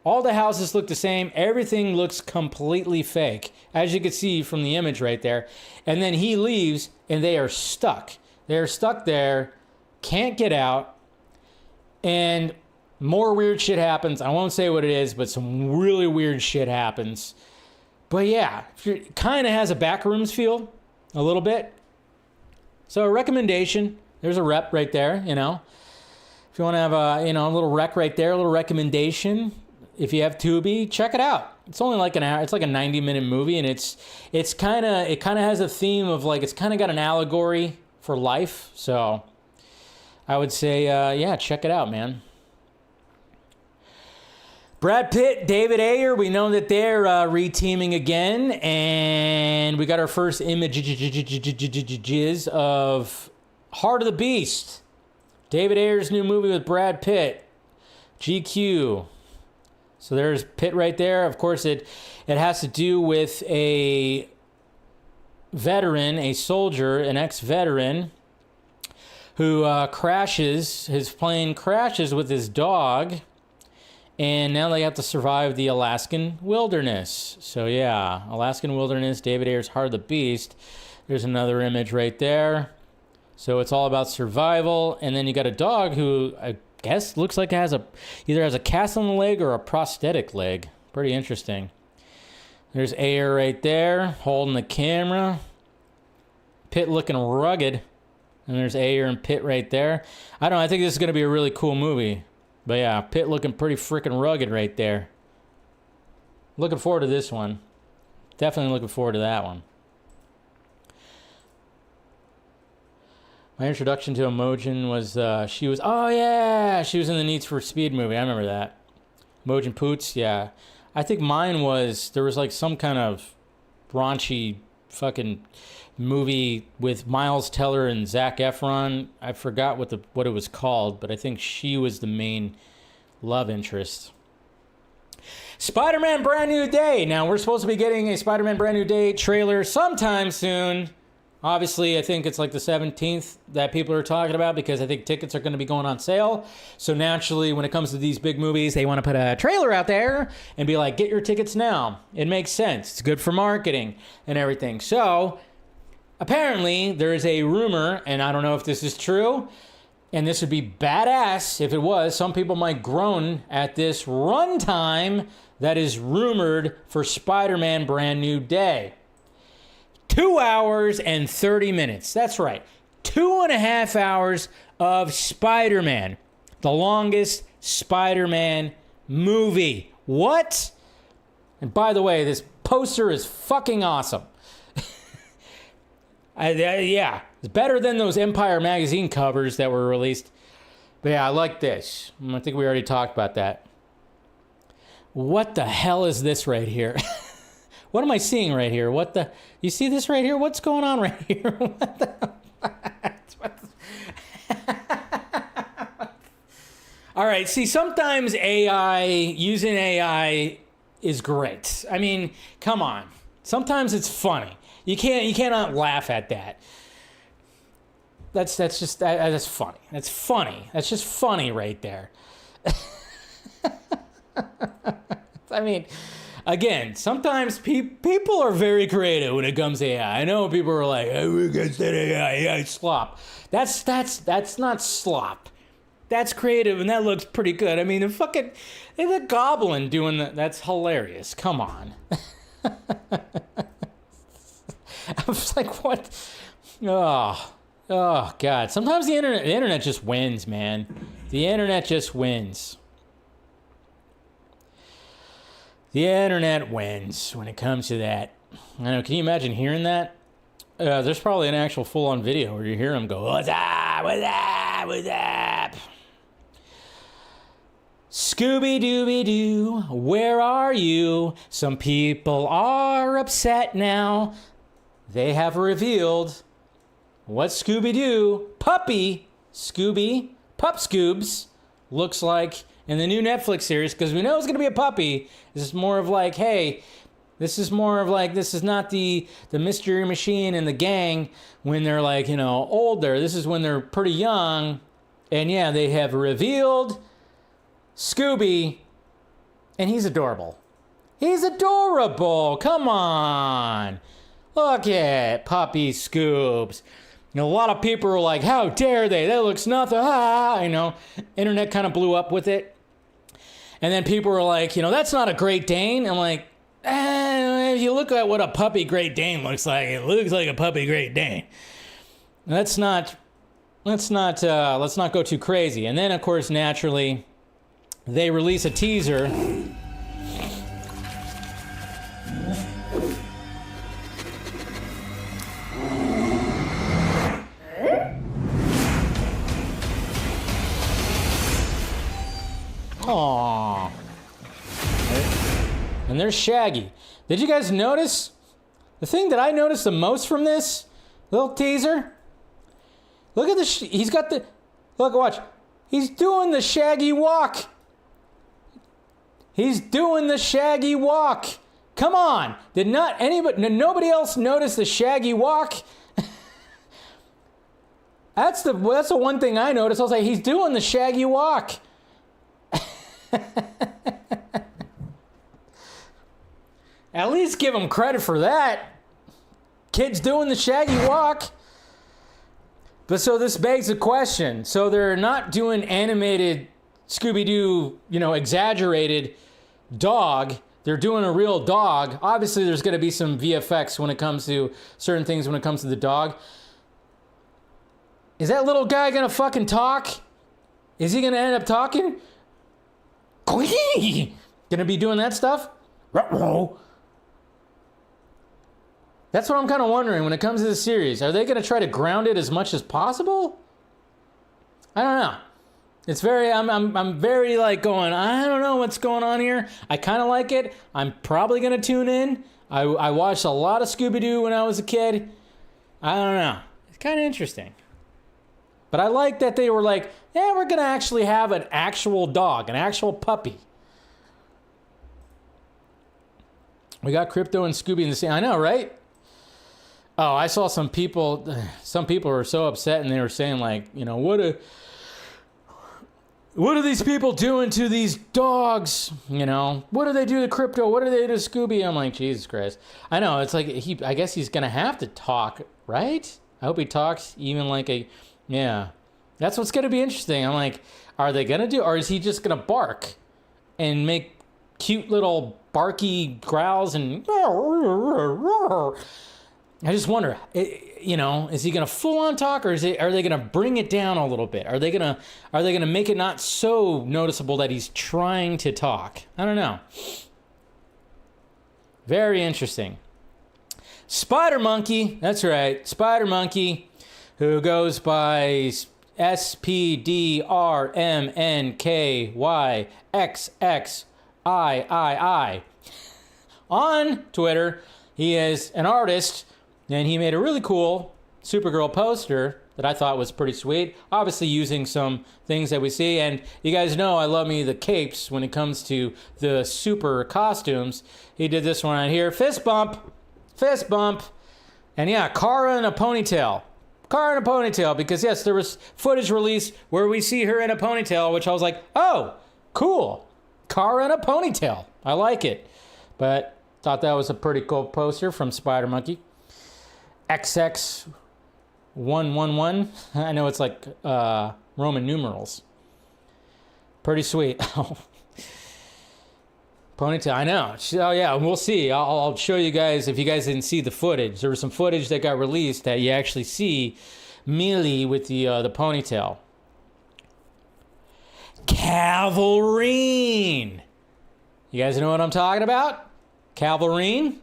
[SPEAKER 2] All the houses look the same. Everything looks completely fake, as you can see from the image right there. And then he leaves, and they are stuck. They're stuck there, can't get out, and more weird shit happens. I won't say what it is, but some really weird shit happens. But yeah, it kind of has a backrooms feel, a little bit. So a recommendation. There's a rep right there, you know. If you want to have a little rec right there, a little recommendation. If you have Tubi, check it out. It's only like an hour. It's like a 90-minute movie, and it kind of has a theme of like it's kind of got an allegory for life. So I would say, yeah, check it out, man. Brad Pitt, David Ayer, we know that they're reteaming again, and we got our first images of Heart of the Beast. David Ayer's new movie with Brad Pitt, GQ. So there's Pitt right there. Of course, it has to do with a veteran, a soldier, an ex-veteran who his plane crashes with his dog. And now they have to survive the Alaskan wilderness. So yeah, Alaskan wilderness, David Ayer's Heart of the Beast. There's another image right there. So it's all about survival. And then you got a dog who I guess looks like it either has a cast on the leg or a prosthetic leg. Pretty interesting. There's Ayer right there holding the camera. Pitt looking rugged. And there's Ayer and Pitt right there. I don't know, I think this is going to be a really cool movie. But yeah, Pitt looking pretty freaking rugged right there. Looking forward to this one. Definitely looking forward to that one. My introduction to Imogen was, she was in the Need for Speed movie. I remember that. Imogen Poots, yeah. I think mine was, there was like some kind of raunchy fucking movie with Miles Teller and Zac Efron. I forgot what it was called, but I think she was the main love interest. Spider-Man Brand New Day. Now, we're supposed to be getting a Spider-Man Brand New Day trailer sometime soon. Obviously, I think it's like the 17th that people are talking about because I think tickets are going to be going on sale. So naturally, when it comes to these big movies, they want to put a trailer out there and be like, get your tickets now. It makes sense. It's good for marketing and everything. So apparently, there is a rumor, and I don't know if this is true, and this would be badass if it was. Some people might groan at this runtime that is rumored for Spider-Man Brand New Day. 2 hours and 30 minutes. That's right. 2.5 hours of Spider-Man. The longest Spider-Man movie. What? And by the way, this poster is fucking awesome. Yeah, it's better than those Empire magazine covers that were released. But yeah, I like this. I think we already talked about that. What the hell is this right here? What am I seeing right here? You see this right here? What's going on right here? What the? All right, see, sometimes using AI is great. I mean, come on. Sometimes it's funny. You cannot laugh at that. That's funny. That's funny. That's just funny right there. I mean, again, sometimes people are very creative when it comes to AI. I know people are like, "Oh, we're against that AI slop." That's not slop. That's creative, and that looks pretty good. I mean, the goblin doing that, that's hilarious. Come on. I was like, what? Oh, God. Sometimes the internet just wins, man. The internet just wins. The internet wins when it comes to that. I know, can you imagine hearing that? There's probably an actual full-on video where you hear him go, "What's up? What's up? What's up?" Scooby-Dooby-Doo, where are you? Some people are upset now. They have revealed what Scooby-Doo, Puppy Scooby, Pup Scoobs, looks like in the new Netflix series, because we know it's going to be a puppy. This is more of like, hey, this is not the Mystery Machine and the gang when they're like, older. This is when they're pretty young. And yeah, they have revealed Scooby, and he's adorable. He's adorable. Come on. Look at Puppy Scoobs. A lot of people are like, how dare they? That looks nothing. Internet kind of blew up with it. And then people were like, that's not a Great Dane. I'm like, if you look at what a puppy Great Dane looks like, it looks like a puppy Great Dane. Let's not go too crazy. And then, of course, naturally, they release a teaser. Aww. And there's Shaggy. Did you guys notice? The thing that I noticed the most from this little teaser? Look at he's got look, watch. He's doing the Shaggy walk. He's doing the Shaggy walk. Come on. Did nobody else notice the Shaggy walk? That's the one thing I noticed. I was like, he's doing the Shaggy walk. At least give them credit for that. Kids doing the shaggy walk. But so this begs the question. So they're not doing animated Scooby-Doo, exaggerated dog. They're doing a real dog. Obviously, there's going to be some VFX when it comes to certain things when it comes to the dog. Is that little guy going to fucking talk? Is he going to end up talking? Going to be doing that stuff? That's what I'm kind of wondering when it comes to the series. Are they going to try to ground it as much as possible? I don't know. It's very, I'm very like going, I don't know what's going on here. I kind of like it. I'm probably going to tune in. I watched a lot of Scooby-Doo when I was a kid. I don't know. It's kind of interesting. But I like that they were like, yeah, we're going to actually have an actual dog, an actual puppy. We got Crypto and Scooby in the same, I know, right? Oh, I saw some people were so upset and they were saying like, what are these people doing to these dogs? What do they do to Crypto? What do they do to Scooby? I'm like, Jesus Christ. I know, it's like, I guess he's going to have to talk, right? I hope he talks even like yeah. That's what's going to be interesting. I'm like, are they going to do, or is he just going to bark and make cute little barky growls and I just wonder, is he going to full on talk, or are they going to bring it down a little bit? Are they going to make it not so noticeable that he's trying to talk? I don't know. Very interesting. Spider Monkey, that's right, Spider Monkey, who goes by SPDRMNKYXXIII on Twitter. He is an artist. And he made a really cool Supergirl poster that I thought was pretty sweet. Obviously using some things that we see. And you guys know I love me the capes when it comes to the super costumes. He did this one right here. Fist bump. Fist bump. And yeah, Kara in a ponytail. Kara in a ponytail. Because yes, there was footage released where we see her in a ponytail. Which I was like, oh, cool. Kara in a ponytail. I like it. But thought that was a pretty cool poster from Spider Monkey. XX111. I know it's like Roman numerals. Pretty sweet. Ponytail, I know. Oh yeah, we'll see. I'll show you guys if you guys didn't see the footage. There was some footage that got released that you actually see Mealy with the ponytail. Calverine. You guys know what I'm talking about? Calverine?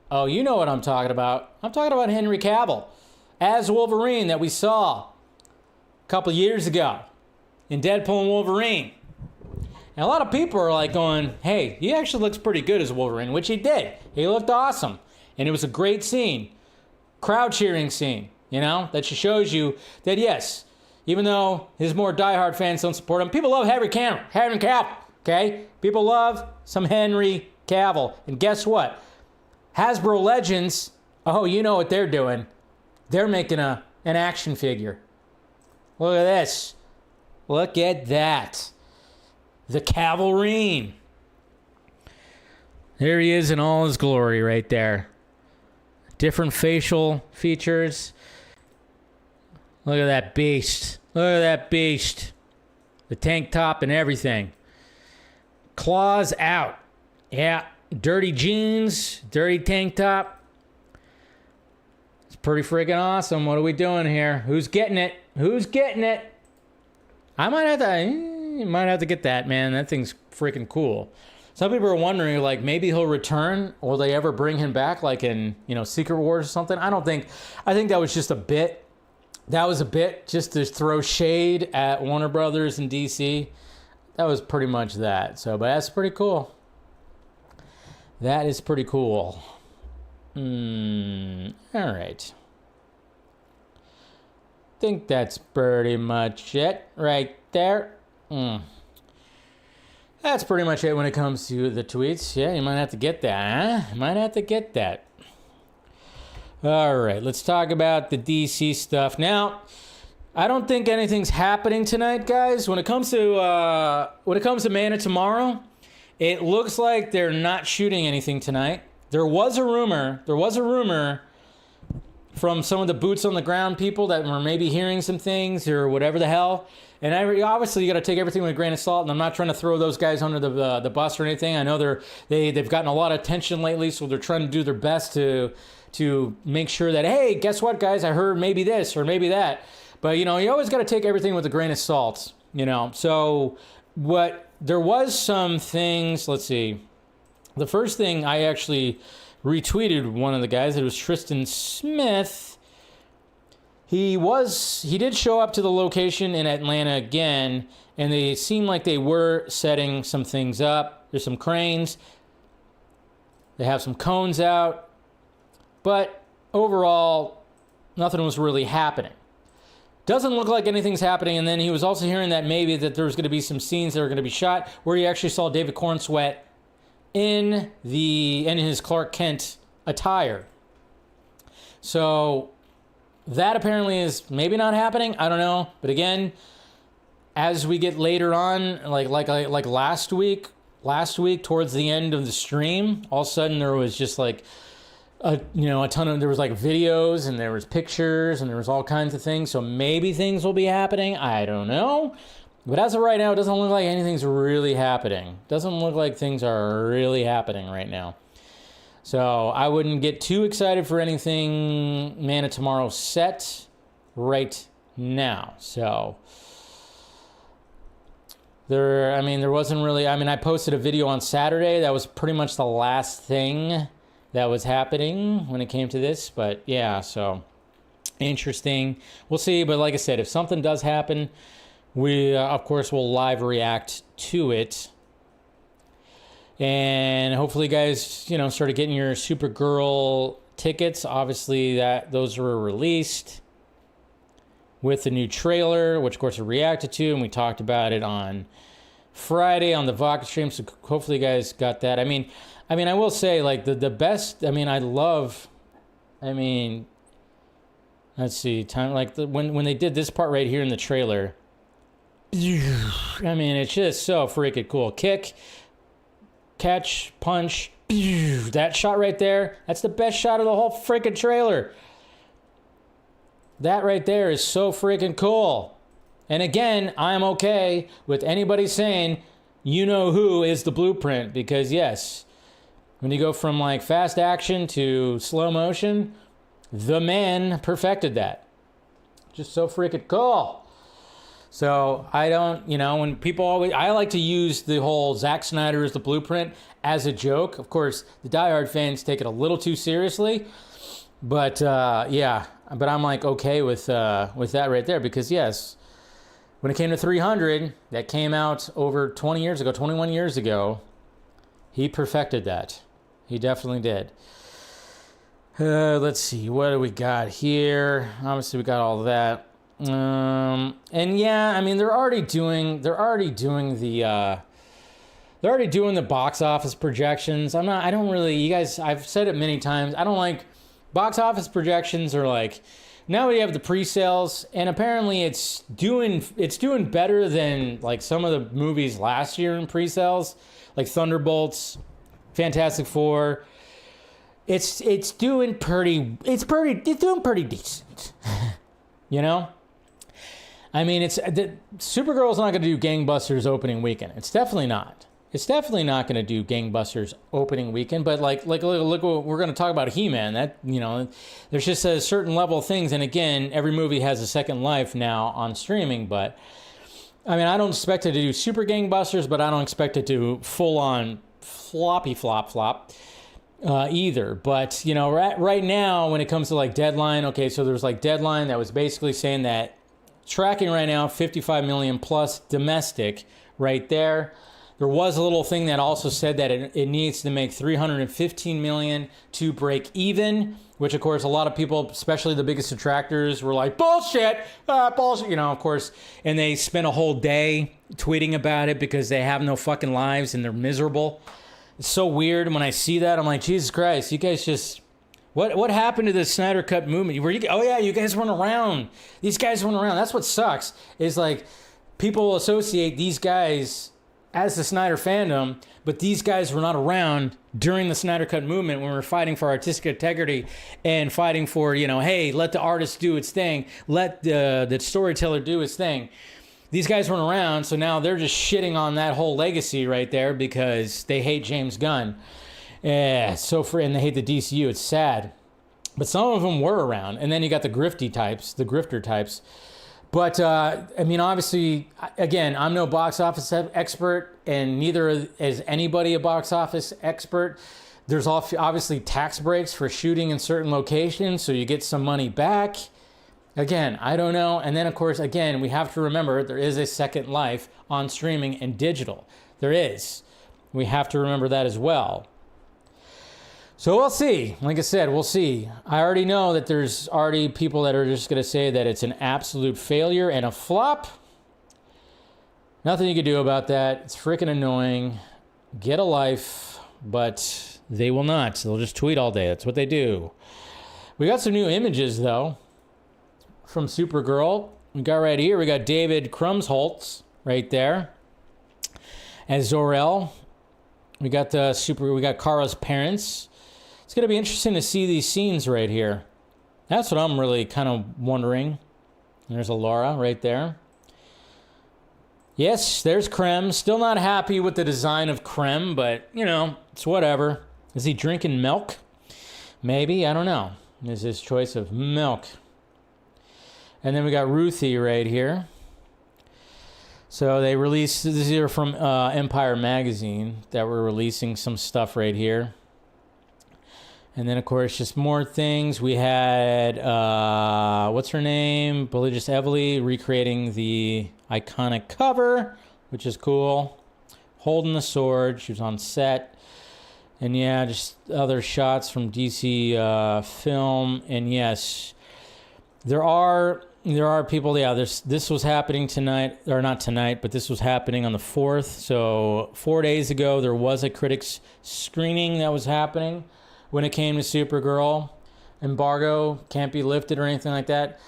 [SPEAKER 2] Oh, you know what I'm talking about. I'm talking about Henry Cavill as Wolverine that we saw a couple years ago in Deadpool and Wolverine. And a lot of people are like going, hey, he actually looks pretty good as Wolverine, which he did. He looked awesome. And it was a great scene. Crowd cheering scene, that just shows you that, yes, even though his more diehard fans don't support him, people love Henry Cavill, okay? People love some Henry Cavill. And guess what? Hasbro Legends, oh, you know what they're doing. They're making an action figure. Look at this. Look at that. The Calverine. There he is in all his glory right there. Different facial features. Look at that beast. Look at that beast. The tank top and everything. Claws out. Yeah. Dirty jeans, dirty tank top. It's pretty freaking awesome. What are we doing here? Who's getting it? Who's getting it? I might have to get that, man. That thing's freaking cool. Some people are wondering, like, maybe he'll return. Will they ever bring him back, like in, Secret Wars or something? I think that was just a bit. That was a bit just to throw shade at Warner Brothers and DC. That was pretty much that. So, but that's pretty cool. That is pretty cool. All right. Think that's pretty much it right there. That's pretty much it when it comes to the tweets. Yeah, you might have to get that, huh? You might have to get that. All right, let's talk about the DC stuff. Now, I don't think anything's happening tonight, guys. When it comes to Man of Tomorrow, it looks like they're not shooting anything tonight. There was a rumor from some of the boots on the ground people that were maybe hearing some things or whatever the hell. And obviously you got to take everything with a grain of salt. And I'm not trying to throw those guys under the bus or anything. I know they've gotten a lot of attention lately, so they're trying to do their best to make sure that, hey, guess what, guys? I heard maybe this or maybe that. But, you always got to take everything with a grain of salt, So there was some things, let's see. The first thing I actually retweeted one of the guys. It was Tristan Smith. He did show up to the location in Atlanta again, and they seemed like they were setting some things up. There's some cranes. They have some cones out. But overall, nothing was really happening. Doesn't look like anything's happening. And then he was also hearing that maybe that there was going to be some scenes that are going to be shot where he actually saw David Cornsweet in his Clark Kent attire. So that apparently is maybe not happening. I don't know. But again, as we get later on, like last week towards the end of the stream, all of a sudden there was just like a ton of, there was like videos and there was pictures and there was all kinds of things. So maybe things will be happening. I don't know. But as of right now, it doesn't look like anything's really happening. Doesn't look like things are really happening right now. So I wouldn't get too excited for anything Man of Tomorrow set right now. So there wasn't really, I posted a video on Saturday. That was pretty much the last thing that was happening when it came to this. But yeah, so interesting. We'll see. But like I said, if something does happen, we, of course, will live react to it. And hopefully you guys, started getting your Supergirl tickets. Obviously, those were released with the new trailer, which, of course, we reacted to. And we talked about it on Friday on the Vodka stream. So hopefully you guys got that. I will say, like, the best, let's see, when they did this part right here in the trailer, it's just so freaking cool. Kick, catch, punch, that shot right there, that's the best shot of the whole freaking trailer. That right there is so freaking cool. And again, I'm okay with anybody saying, who is the blueprint, because yes, when you go from like fast action to slow motion, the man perfected that. Just so freaking cool. So I don't, when people I like to use the whole Zack Snyder is the blueprint as a joke. Of course, the diehard fans take it a little too seriously, but but I'm like okay with that right there, because yes, when it came to 300, that came out over 21 years ago, he perfected that. He definitely did. Let's see, what do we got here? Obviously, we got all of that. And yeah, they're already doing the box office projections. You guys, I've said it many times. I don't like box office projections. Are like, now we have the pre-sales, and apparently it's doing better than like some of the movies last year in pre-sales, like Thunderbolts, Fantastic Four. It's doing pretty decent. Supergirl's not going to do gangbusters opening weekend. It's definitely not. It's definitely not going to do gangbusters opening weekend. But look, we're going to talk about He-Man. That, there's just a certain level of things. And again, every movie has a second life now on streaming. But I don't expect it to do super gangbusters, but I don't expect it to full on floppy flop either. But right now, when it comes to like Deadline, okay, so there's like Deadline that was basically saying that tracking right now 55 million plus domestic right there. There was a little thing that also said that it needs to make 315 million to break even, which of course a lot of people, especially the biggest detractors, were like, bullshit, bullshit, of course. And they spent a whole day tweeting about it because they have no fucking lives and they're miserable. It's so weird. When I see that, I'm like, Jesus Christ, you guys just... What happened to the Snyder Cut movement? You guys weren't around. These guys weren't around. That's what sucks. Is like people associate these guys as the Snyder fandom, but these guys were not around during the Snyder Cut movement when we were fighting for artistic integrity and fighting for, hey, let the artist do its thing, let the storyteller do its thing. These guys weren't around, so now they're just shitting on that whole legacy right there because they hate James Gunn. And they hate the DCU. It's sad. But some of them were around. And then you got the grifter types. But, obviously, again, I'm no box office expert, and neither is anybody a box office expert. There's obviously tax breaks for shooting in certain locations, so you get some money back. Again, I don't know. And then, of course, again, we have to remember there is a second life on streaming and digital. There is. We have to remember that as well. So we'll see. Like I said, we'll see. I already know that there's already people that are just going to say that it's an absolute failure and a flop. Nothing you can do about that. It's freaking annoying. Get a life. But they will not. They'll just tweet all day. That's what they do. We got some new images, though, from Supergirl. We got right here. We got David Krumholtz right there as Zor-El. We got Kara's parents. It's going to be interesting to see these scenes right here. That's what I'm really kind of wondering. There's Laura right there. Yes, there's Krem. Still not happy with the design of Krem, but, it's whatever. Is he drinking milk? Maybe. I don't know. Is his choice of milk. And then we got Ruthie right here. So they released, this is here from Empire Magazine, that we're releasing some stuff right here. And then, of course, just more things. We had, what's her name? Religious Evely recreating the iconic cover, which is cool. Holding the sword. She was on set. And yeah, just other shots from DC film. And yes, there are people, this was happening tonight, or not tonight, but this was happening on the 4th. So 4 days ago, there was a critics screening that was happening when it came to Supergirl. Embargo can't be lifted or anything like that.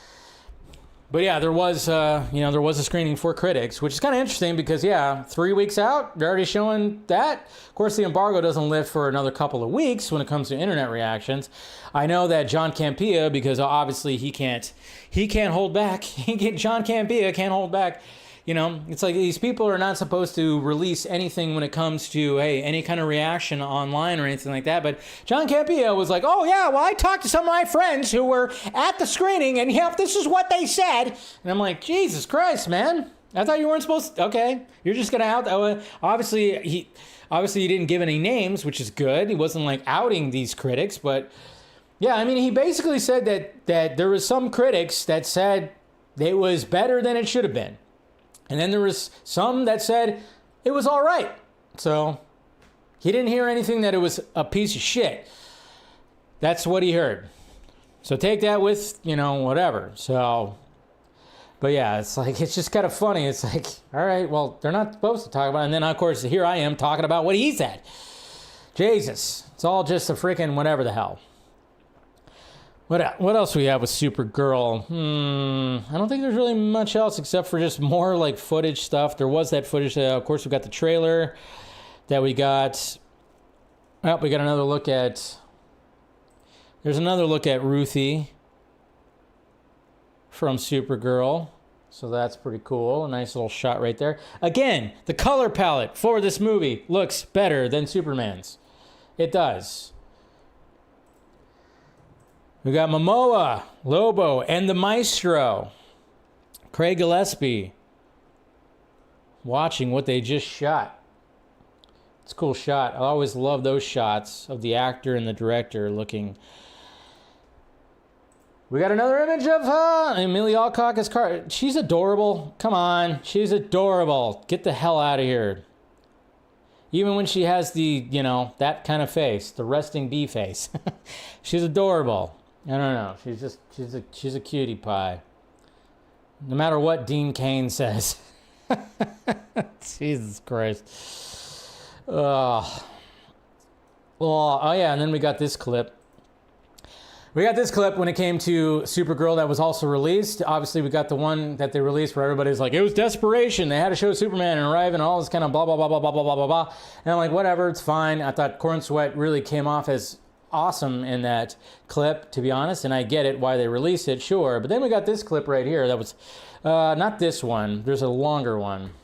[SPEAKER 2] But yeah, there was a screening for critics, which is kind of interesting because, 3 weeks out, they're already showing that. Of course, the embargo doesn't lift for another couple of weeks when it comes to internet reactions. I know that John Campea, because obviously he can't hold back. John Campea can't hold back. It's like these people are not supposed to release anything when it comes to, any kind of reaction online or anything like that. But John Campea was like, oh, yeah, well, I talked to some of my friends who were at the screening, and this is what they said. And I'm like, Jesus Christ, man. I thought you weren't supposed to. Okay, you're just going to out. Obviously, he didn't give any names, which is good. He wasn't, outing these critics. But, yeah, he basically said that there was some critics that said it was better than it should have been. And then there was some that said it was all right. So he didn't hear anything that it was a piece of shit. That's what he heard. So take that with, whatever. So, but yeah, it's just kind of funny. It's like, all right, well, they're not supposed to talk about it. And then, of course, here I am talking about what he said. Jesus. It's all just a freaking whatever the hell. What else we have with Supergirl? I don't think there's really much else except for just more footage stuff. There was that footage. Of course, we got the trailer that we got. Oh, we got another look at. There's another look at Ruthie from Supergirl. So that's pretty cool. A nice little shot right there. Again, the color palette for this movie looks better than Superman's. It does. We got Momoa, Lobo, and the Maestro, Craig Gillespie, watching what they just shot. It's a cool shot. I always love those shots of the actor and the director looking. We got another image of Amelia Alcock as Car. She's adorable. Come on. She's adorable. Get the hell out of here. Even when she has the, that kind of face, the resting bee face. She's adorable. I don't know. She's a cutie pie. No matter what Dean Cain says. Jesus Christ. Oh yeah, and then we got this clip. We got this clip when it came to Supergirl that was also released. Obviously, we got the one that they released where everybody's like, it was desperation. They had to show Superman and arrive and all this kind of blah, blah, blah, blah, blah, blah, blah, blah, blah. And I'm like, whatever, it's fine. I thought Corn Sweat really came off as awesome in that clip, to be honest. And I get it, why they released it, sure. But then we got this clip right here that was, not this one. There's a longer one.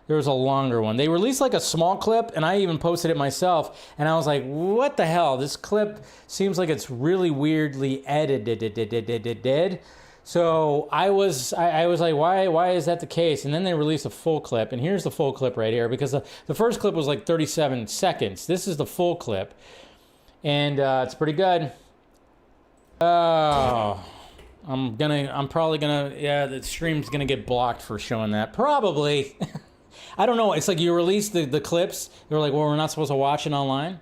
[SPEAKER 2] There was a longer one. They released like a small clip, and I even posted it myself, and I was like, what the hell? This clip seems like it's really weirdly edited. So I was like, why is that the case? And then they released a full clip, and here's the full clip right here, because the first clip was like 37 seconds. This is the full clip, and it's pretty good. Oh, I'm probably gonna, yeah, the stream's gonna get blocked for showing that, probably. I don't know. It's like you release the clips. They're like, well, we're not supposed to watch it online.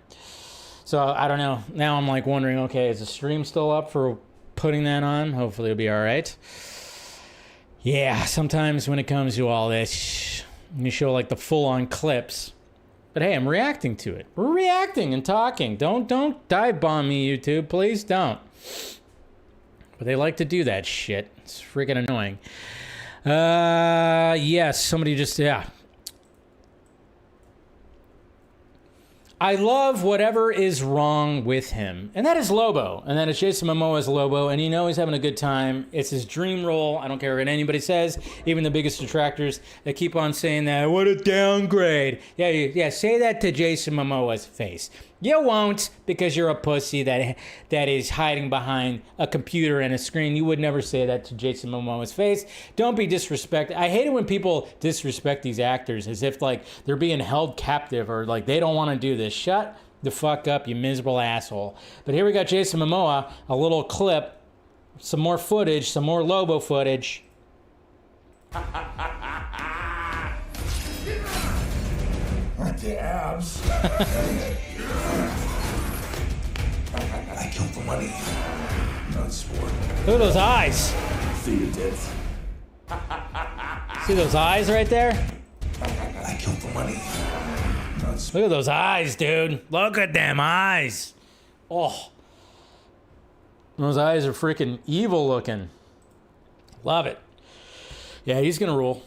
[SPEAKER 2] So I don't know. Now I'm like wondering, okay, is the stream still up for putting that on? Hopefully it'll be all right. Yeah, sometimes when it comes to all this, you show like the full-on clips. But hey, I'm reacting to it. We're reacting and talking. Don't dive bomb me, YouTube. Please don't. But they like to do that shit. It's freaking annoying. Yes, somebody just, yeah. I love whatever is wrong with him. And that is Lobo. And that is Jason Momoa's Lobo. And you know he's having a good time. It's his dream role. I don't care what anybody says. Even the biggest detractors that keep on saying that. What a downgrade. Yeah, say that to Jason Momoa's face. You won't, because you're a pussy that is hiding behind a computer and a screen. You would never say that to Jason Momoa's face. Don't be disrespected. I hate it when people disrespect these actors as if like they're being held captive or like they don't want to do this. Shut the fuck up, you miserable asshole. But here we got Jason Momoa, a little clip, some more footage, some more Lobo footage.
[SPEAKER 1] The abs. I killed for money, not sport.
[SPEAKER 2] Look at those eyes.
[SPEAKER 1] See your tits.
[SPEAKER 2] See those eyes right there?
[SPEAKER 1] I killed for money, not sport.
[SPEAKER 2] Look at those eyes, dude. Look at them eyes. Oh. Those eyes are freaking evil looking. Love it. Yeah, he's gonna rule.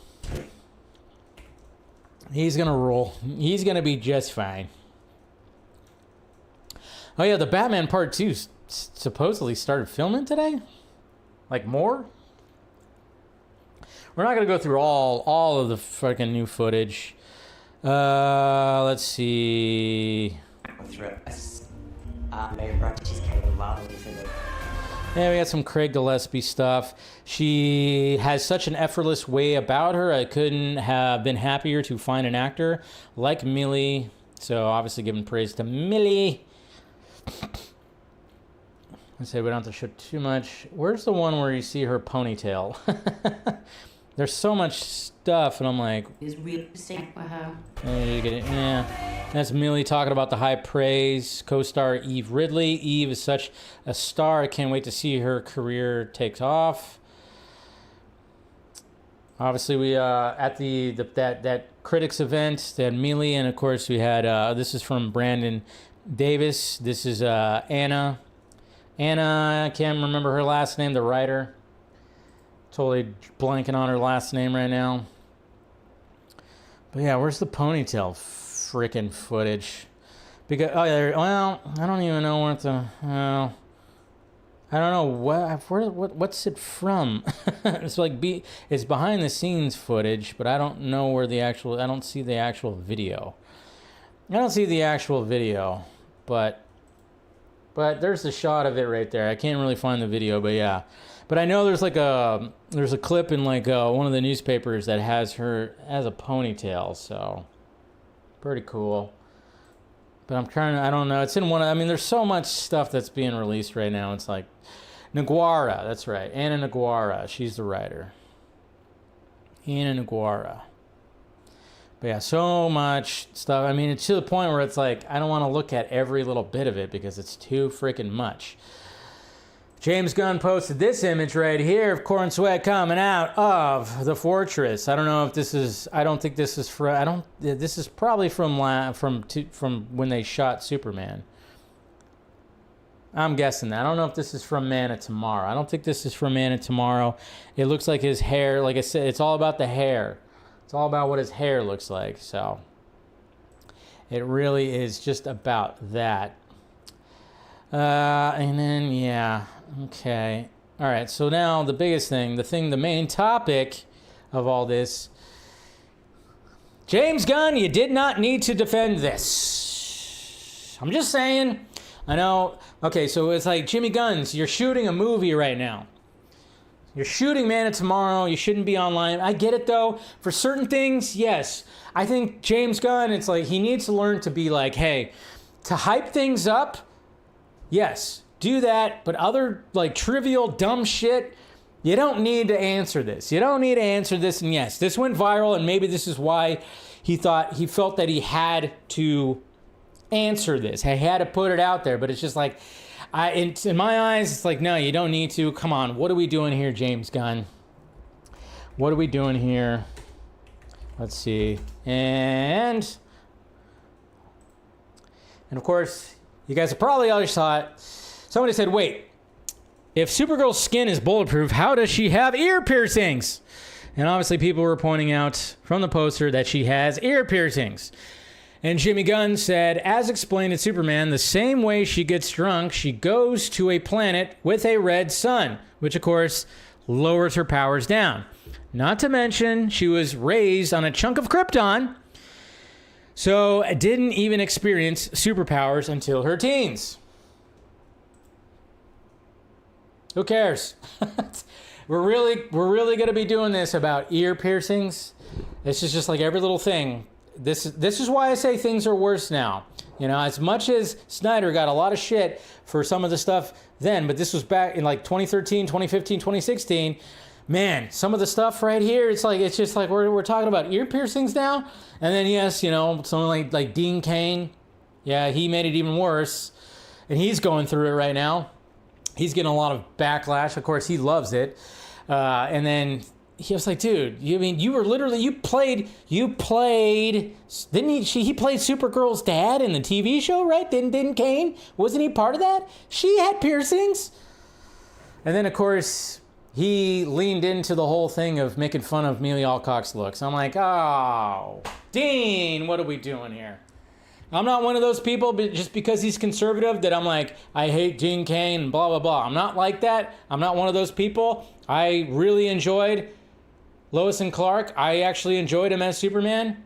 [SPEAKER 2] He's gonna roll. He's gonna be just fine. Oh yeah, the Batman Part 2 supposedly started filming today? Like more? We're not gonna go through all of the fucking new footage. Let's see. Yeah, we got some Craig Gillespie stuff. She has such an effortless way about her. I couldn't have been happier to find an actor like Millie. So obviously giving praise to Millie. I say we don't have to show too much. Where's the one where you see her ponytail? There's so much stuff, and I'm like, yeah. That's Millie talking about the high praise. Co-star Eve Ridley. Eve is such a star. I can't wait to see her career take off. Obviously, we at that critics event, they had Millie, and of course we had this is from Brandon Davis. This is Anna. Anna, I can't remember her last name. The writer. Totally blanking on her last name right now. But yeah, where's the ponytail freaking footage? Because well, I don't even know what the I don't know what's it from. It's like it's behind the scenes footage, but I don't know where the actual. I don't see the actual video. but there's the shot of it right there. I can't really find the video, but yeah. But I know there's a clip in like one of the newspapers that has her as a ponytail, so pretty cool. But I don't know. It's in one. I mean, there's so much stuff that's being released right now. It's like Naguara, that's right, Anna Naguara. She's the writer. Anna Naguara. But yeah, so much stuff. I mean, it's to the point where it's like I don't want to look at every little bit of it because it's too freaking much. James Gunn posted this image right here of Corn Sweat coming out of the fortress. I don't know if this is. I don't think this is from. This is probably from when they shot Superman. I'm guessing that. I don't know if this is from Man of Tomorrow. I don't think this is from Man of Tomorrow. It looks like his hair, like I said, it's all about the hair. It's all about what his hair looks like. So it really is just about that. And then, yeah, okay. All right, so now the biggest thing, the main topic of all this. James Gunn, you did not need to defend this. I'm just saying. I know. Okay, so it's like Jimmy Gunn's, you're shooting a movie right now. You're shooting Man of Tomorrow. You shouldn't be online. I get it, though. For certain things, yes. I think James Gunn, it's like he needs to learn to be like, hey, to hype things up, yes, do that. But other, like, trivial, dumb shit, you don't need to answer this. You don't need to answer this. And yes, this went viral, and maybe this is why he felt that he had to answer this. I had to put it out there, but it's just like, in my eyes, it's like, no, you don't need to. Come on, what are we doing here, James Gunn? What are we doing here? Let's see. And of course, you guys have probably already saw it. Somebody said, wait, if Supergirl's skin is bulletproof, how does she have ear piercings? And obviously people were pointing out from the poster that she has ear piercings. And Jimmy Gunn said, as explained in Superman, the same way she gets drunk, she goes to a planet with a red sun, which of course lowers her powers down. Not to mention, she was raised on a chunk of Krypton, so didn't even experience superpowers until her teens. Who cares? We're really going to be doing this about ear piercings. This is just like every little thing. This is why I say things are worse now. You know, as much as Snyder got a lot of shit for some of the stuff then, but this was back in like 2013, 2015, 2016. Man, some of the stuff right here, it's just like we're talking about ear piercings now. And then yes, you know, someone like Dean Cain, yeah, he made it even worse, and he's going through it right now. He's getting a lot of backlash. Of course, he loves it. And then he was like, dude, you played, didn't he played Supergirl's dad in the TV show, right? Didn't Kane? Wasn't he part of that? She had piercings. And then, of course, he leaned into the whole thing of making fun of Amelia Alcock's looks. I'm like, oh, Dean, what are we doing here? I'm not one of those people, but just because he's conservative, that I'm like, I hate Dean Cain and blah, blah, blah. I'm not like that. I'm not one of those people. I really enjoyed Lois and Clark. I actually enjoyed him as Superman.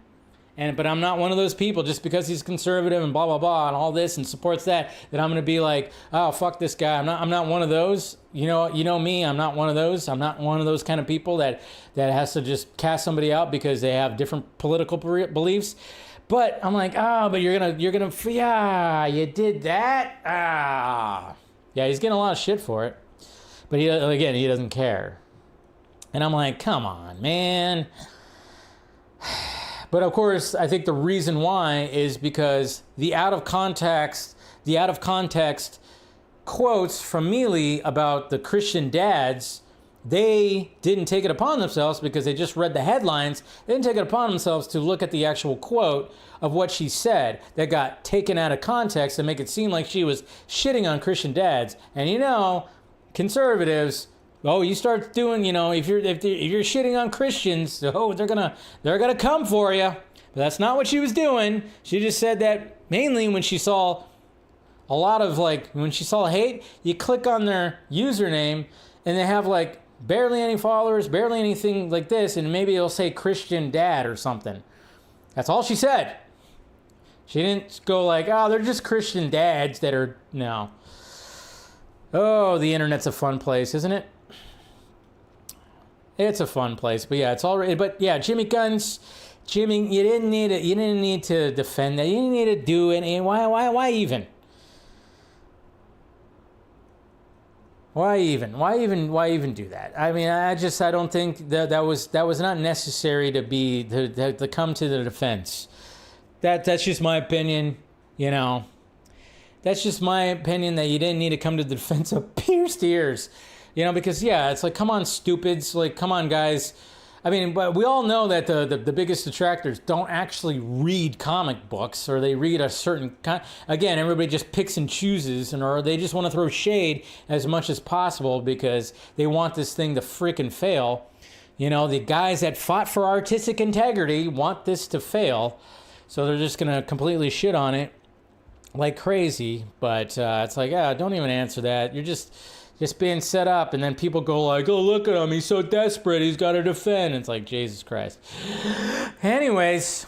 [SPEAKER 2] But I'm not one of those people, just because he's conservative and blah, blah, blah, and all this and supports that I'm going to be like, oh, fuck this guy. I'm not one of those. You know me, I'm not one of those. I'm not one of those kind of people that has to just cast somebody out because they have different political beliefs. But I'm like, but you're gonna, yeah, you did that? Yeah, he's getting a lot of shit for it. But he doesn't care. And I'm like, come on, man. But of course, I think the reason why is because the out of context quotes from Mealy about the Christian dads, they didn't take it upon themselves because they just read the headlines. They didn't take it upon themselves to look at the actual quote of what she said that got taken out of context and make it seem like she was shitting on Christian dads. And conservatives, you start doing, if you're shitting on Christians, they're gonna come for you. But that's not what she was doing. She just said that mainly when she saw a lot of when she saw hate, you click on their username and they have barely any followers, barely anything like this, and maybe it'll say Christian dad or something. That's all she said. She didn't go they're just Christian dads that are, no. Oh, the internet's a fun place, isn't it? It's a fun place, but yeah, it's already. But yeah, Jimmy, you didn't need to defend that. You didn't need to do it. And why even? Why even do that? I mean, I don't think that was not necessary to come to the defense. That's just my opinion, That's just my opinion, that you didn't need to come to the defense of pierced ears. Because, yeah, it's come on, stupids. Come on, guys. I mean, but we all know that the biggest detractors don't actually read comic books, or they read a certain again, everybody just picks and chooses, or they just want to throw shade as much as possible because they want this thing to freaking fail. You know, the guys that fought for artistic integrity want this to fail, so they're just gonna completely shit on it like crazy. But it's like, don't even answer that. You're just being set up, and then people go like, oh, look at him, he's so desperate, he's got to defend. It's like, Jesus Christ. Anyways,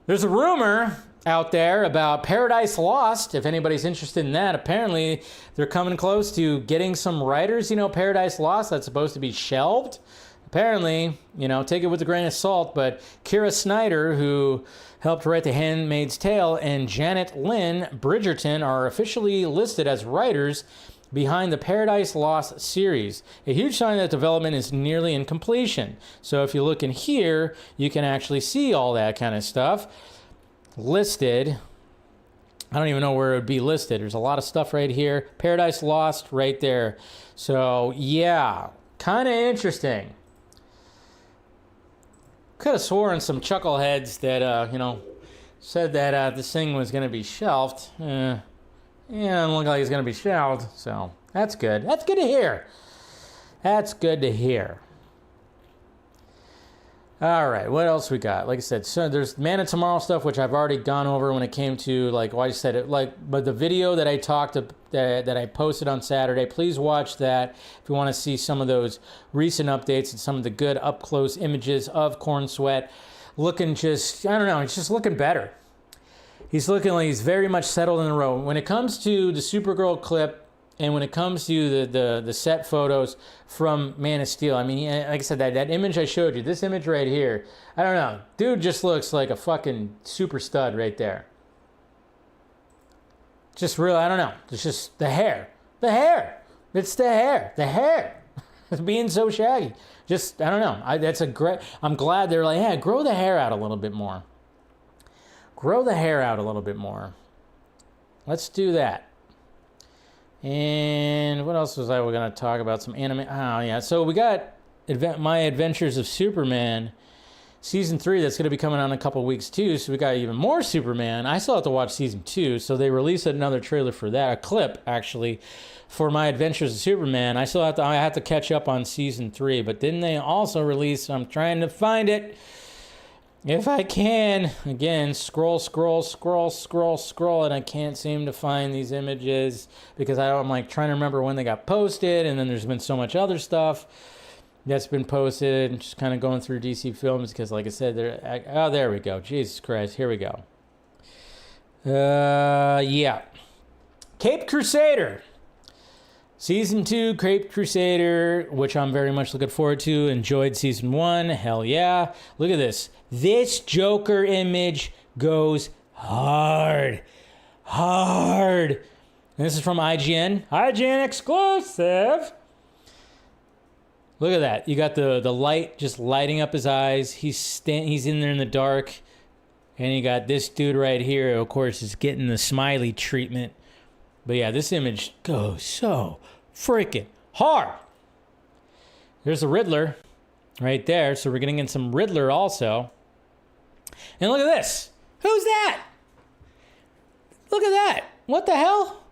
[SPEAKER 2] there's a rumor out there about Paradise Lost, if anybody's interested in that. Apparently, they're coming close to getting some writers. You know, Paradise Lost, that's supposed to be shelved. Apparently, you know, take it with a grain of salt, but Kira Snyder, who helped write The Handmaid's Tale, and Janet Lynn Bridgerton are officially listed as writers behind the Paradise Lost series, a huge sign that development is nearly in completion. So if you look in here, you can actually see all that kind of stuff listed. I don't even know where it would be listed. There's a lot of stuff right here. Paradise Lost right there. So yeah, kind of interesting. Could have sworn some chuckleheads that, you know, said that this thing was going to be shelved. Yeah, it doesn't look like it's going to be shelved, so that's good. That's good to hear. That's good to hear. All right, what else we got? Like I said, so there's Man of Tomorrow stuff, which I've already gone over when it came to, like, well, I said it, like, but the video that I that I posted on Saturday, please watch that if you want to see some of those recent updates and some of the good up-close images of Corn Sweat. Looking just, I don't know, it's just looking better. He's looking like he's very much settled in the role. When it comes to the Supergirl clip, and when it comes to the set photos from Man of Steel, I mean, like I said, that image I showed you, this image right here, I don't know. Dude just looks like a fucking super stud right there. Just real, I don't know. It's just the hair. The hair. It's the hair. The hair. It's being so shaggy. Just, I don't know. That's a great, I'm glad they're like, yeah, grow the hair out a little bit more. Grow the hair out a little bit more. Let's do that. And what else was I going to talk about? Some anime. Oh, yeah. So we got My Adventures of Superman Season 3. That's going to be coming out in a couple of weeks, too. So we got even more Superman. I still have to watch Season 2. So they released another trailer for that. A clip, actually, for My Adventures of Superman. I have to catch up on Season 3. But didn't they also release, I'm trying to find it, if I can, again, scroll, and I can't seem to find these images because I'm like trying to remember when they got posted, and then there's been so much other stuff that's been posted, and just kind of going through DC Films because, like I said, there we go. Jesus Christ, here we go. Yeah. Caped Crusader. Season 2, Caped Crusader, which I'm very much looking forward to. Enjoyed Season 1. Hell yeah. Look at this. This Joker image goes hard. Hard. And this is from IGN. IGN exclusive. Look at that. You got the light just lighting up his eyes. He's in there in the dark. And you got this dude right here, of course, is getting the smiley treatment. But yeah, this image goes so freaking hard. There's the Riddler right there. So we're getting in some Riddler also. And look at this. Who's that? Look at that. What the hell?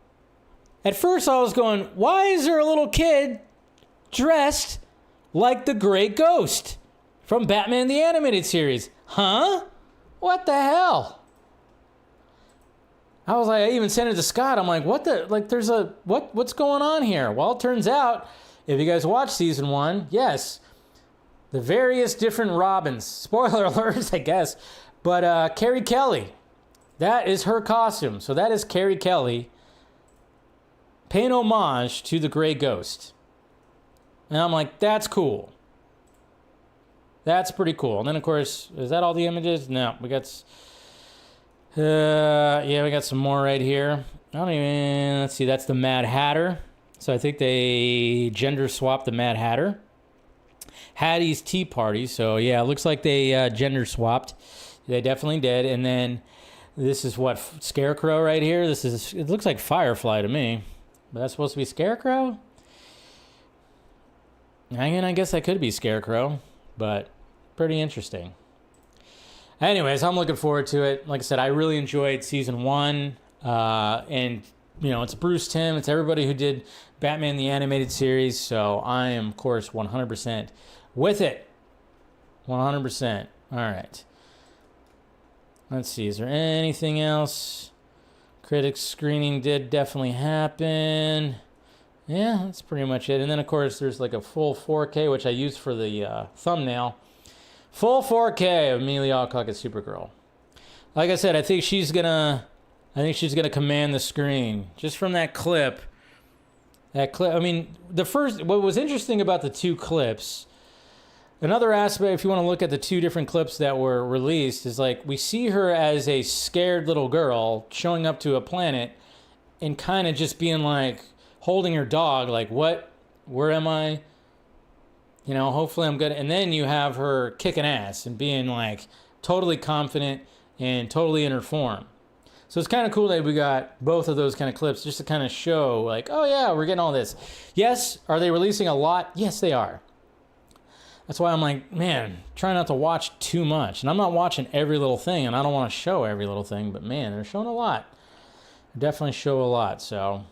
[SPEAKER 2] At first I was going, why is there a little kid dressed like the Grey Ghost from Batman the Animated Series? Huh? What the hell? I was like, I even sent it to Scott. I'm like, what's going on here? Well, it turns out, if you guys watch Season 1, yes, the various different Robins. Spoiler alerts, I guess. But Carrie Kelly, that is her costume. So that is Carrie Kelly paying homage to the Grey Ghost. And I'm like, that's cool. That's pretty cool. And then, of course, is that all the images? No, we got... yeah, we got some more right here. Let's see, that's the Mad Hatter. So I think they gender swapped the Mad Hatter. Hattie's Tea Party. So yeah, it looks like they gender swapped. They definitely did. And then this is what, Scarecrow right here. It looks like Firefly to me. But that's supposed to be Scarecrow? I guess that could be Scarecrow. but pretty interesting. Anyways, I'm looking forward to it. Like I said, I really enjoyed season 1. And, it's Bruce Timm. It's everybody who did Batman the Animated Series. So I am, of course, 100% with it. 100%. All right. Let's see. Is there anything else? Critics screening did definitely happen. Yeah, that's pretty much it. And then, of course, there's like a full 4K, which I used for the thumbnail. Full 4K of Amelia Alcock as Supergirl. Like I said, I think she's gonna command the screen just from that clip. That clip. I mean, what was interesting about the 2 clips. Another aspect, if you want to look at the 2 different clips that were released, is like we see her as a scared little girl showing up to a planet and kind of just being like holding her dog, like, what? Where am I? Hopefully I'm good. And then you have her kicking ass and being like totally confident and totally in her form. So it's kind of cool that we got both of those kind of clips just to kind of show like, oh yeah, we're getting all this. Yes, are they releasing a lot? Yes, they are. That's why I'm like, man, try not to watch too much. And I'm not watching every little thing, and I don't want to show every little thing, but man, they're showing a lot. They definitely show a lot. So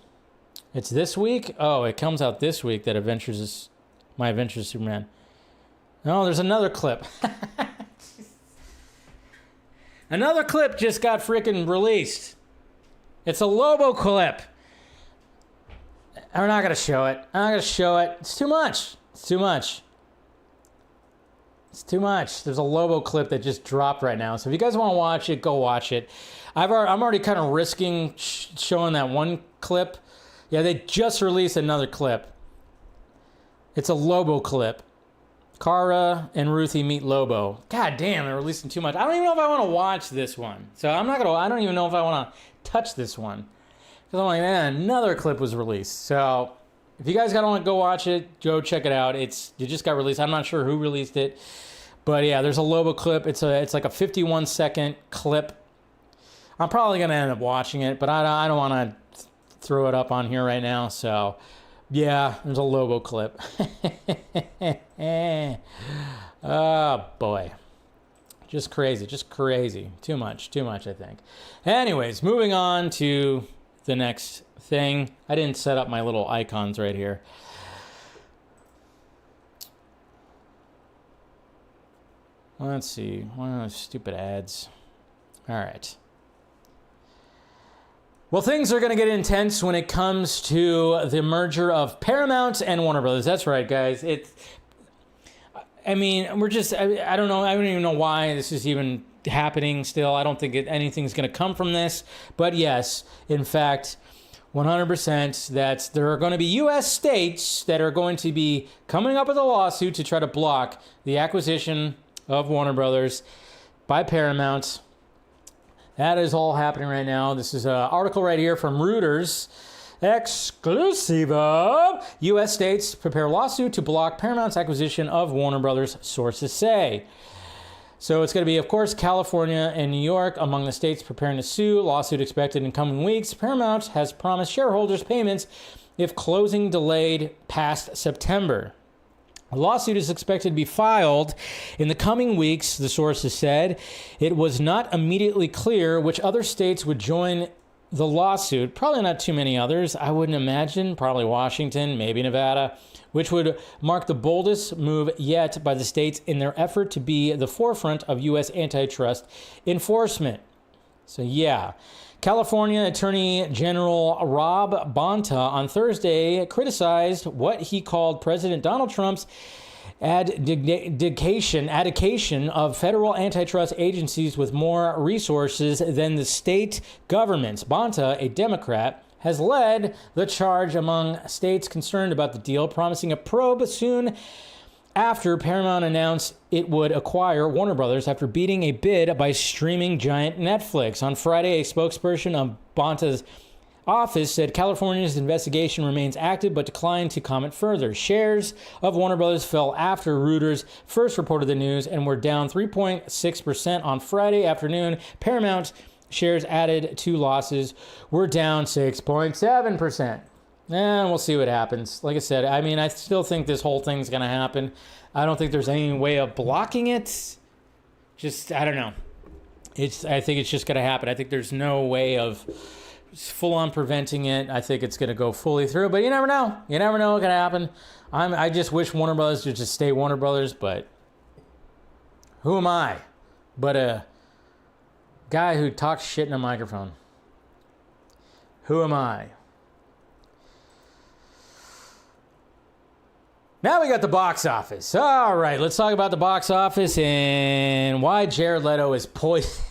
[SPEAKER 2] it's this week. Oh, it comes out this week that My Adventures of Superman. No, there's another clip. Another clip just got freaking released. It's a Lobo clip. I'm not going to show it. It's too much. There's a Lobo clip that just dropped right now. So if you guys want to watch it, go watch it. I'm already kind of risking showing that one clip. Yeah, they just released another clip. It's a Lobo clip. Kara and Ruthie meet Lobo. God damn, they're releasing too much. I don't even know if I want to watch this one. So I don't even know if I want to touch this one. Because I'm like, man, another clip was released. So if you guys want to go watch it, go check it out. It just got released. I'm not sure who released it. But yeah, there's a Lobo clip. It's like a 51-second clip. I'm probably going to end up watching it, but I don't want to throw it up on here right now. So yeah, there's a Lobo clip. Oh, boy. Just crazy. Too much, I think. Anyways, moving on to the next thing. I didn't set up my little icons right here. Let's see. One of those stupid ads. All right. Well, things are going to get intense when it comes to the merger of Paramount and Warner Brothers. That's right, guys. I don't know. I don't even know why this is even happening still. I don't think anything's going to come from this. But yes, in fact, 100% that there are going to be U.S. states that are going to be coming up with a lawsuit to try to block the acquisition of Warner Brothers by Paramount. That is all happening right now. This is an article right here from Reuters. Exclusive. U.S. states prepare lawsuit to block Paramount's acquisition of Warner Brothers, sources say. So it's going to be, of course, California and New York among the states preparing to sue. Lawsuit expected in coming weeks. Paramount has promised shareholders payments if closing delayed past September. A lawsuit is expected to be filed in the coming weeks, the sources said. It was not immediately clear which other states would join the lawsuit. Probably not too many others, I wouldn't imagine. Probably Washington, maybe Nevada, which would mark the boldest move yet by the states in their effort to be the forefront of U.S. antitrust enforcement. So yeah. California Attorney General Rob Bonta on Thursday criticized what he called President Donald Trump's adjudication of federal antitrust agencies with more resources than the state governments. Bonta, a Democrat, has led the charge among states concerned about the deal, promising a probe soon after Paramount announced it would acquire Warner Brothers after beating a bid by streaming giant Netflix. On Friday, a spokesperson of Bonta's office said California's investigation remains active but declined to comment further. Shares of Warner Brothers fell after Reuters first reported the news and were down 3.6% on Friday afternoon. Paramount shares added to losses were down 6.7%. we'll see what happens. Like I said, I mean, I still think this whole thing's going to happen. I don't think there's any way of blocking it. Just, I don't know. I think it's just going to happen. I think there's no way of full on preventing it. I think it's going to go fully through, but you never know. You never know what's going to happen. I just wish Warner Brothers would just stay Warner Brothers, but who am I but a guy who talks shit in a microphone? Who am I? Now we got the box office. All right, let's talk about the box office and why Jared Leto is poisoned.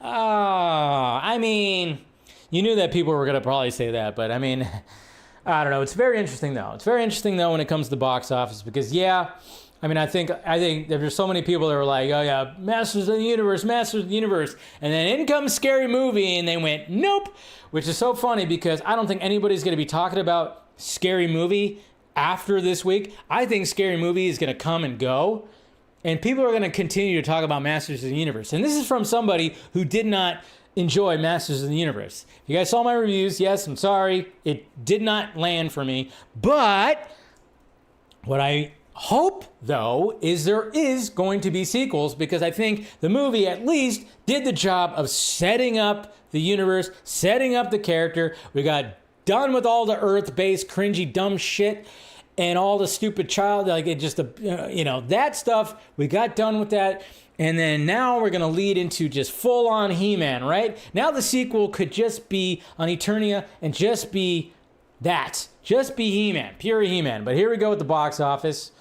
[SPEAKER 2] I mean, you knew that people were going to probably say that, but I mean, I don't know. It's very interesting, though. It's very interesting, though, when it comes to the box office because, yeah, I mean, I think there's so many people that were like, oh, yeah, Masters of the Universe, and then in comes Scary Movie, and they went, nope, which is so funny because I don't think anybody's going to be talking about Scary Movie after this week. I think Scary Movie is going to come and go, and people are going to continue to talk about Masters of the Universe. And this is from somebody who did not enjoy Masters of the Universe. If you guys saw my reviews, yes, I'm sorry. It did not land for me. But what I hope, though, is there is going to be sequels because I think the movie at least did the job of setting up the universe, setting up the character. We got done with all the Earth-based, cringy, dumb shit and all the stupid child, like it just, that stuff. We got done with that. And then now we're going to lead into just full-on He-Man, right? Now the sequel could just be on Eternia and just be that. Just be He-Man, pure He-Man. But here we go with the box office.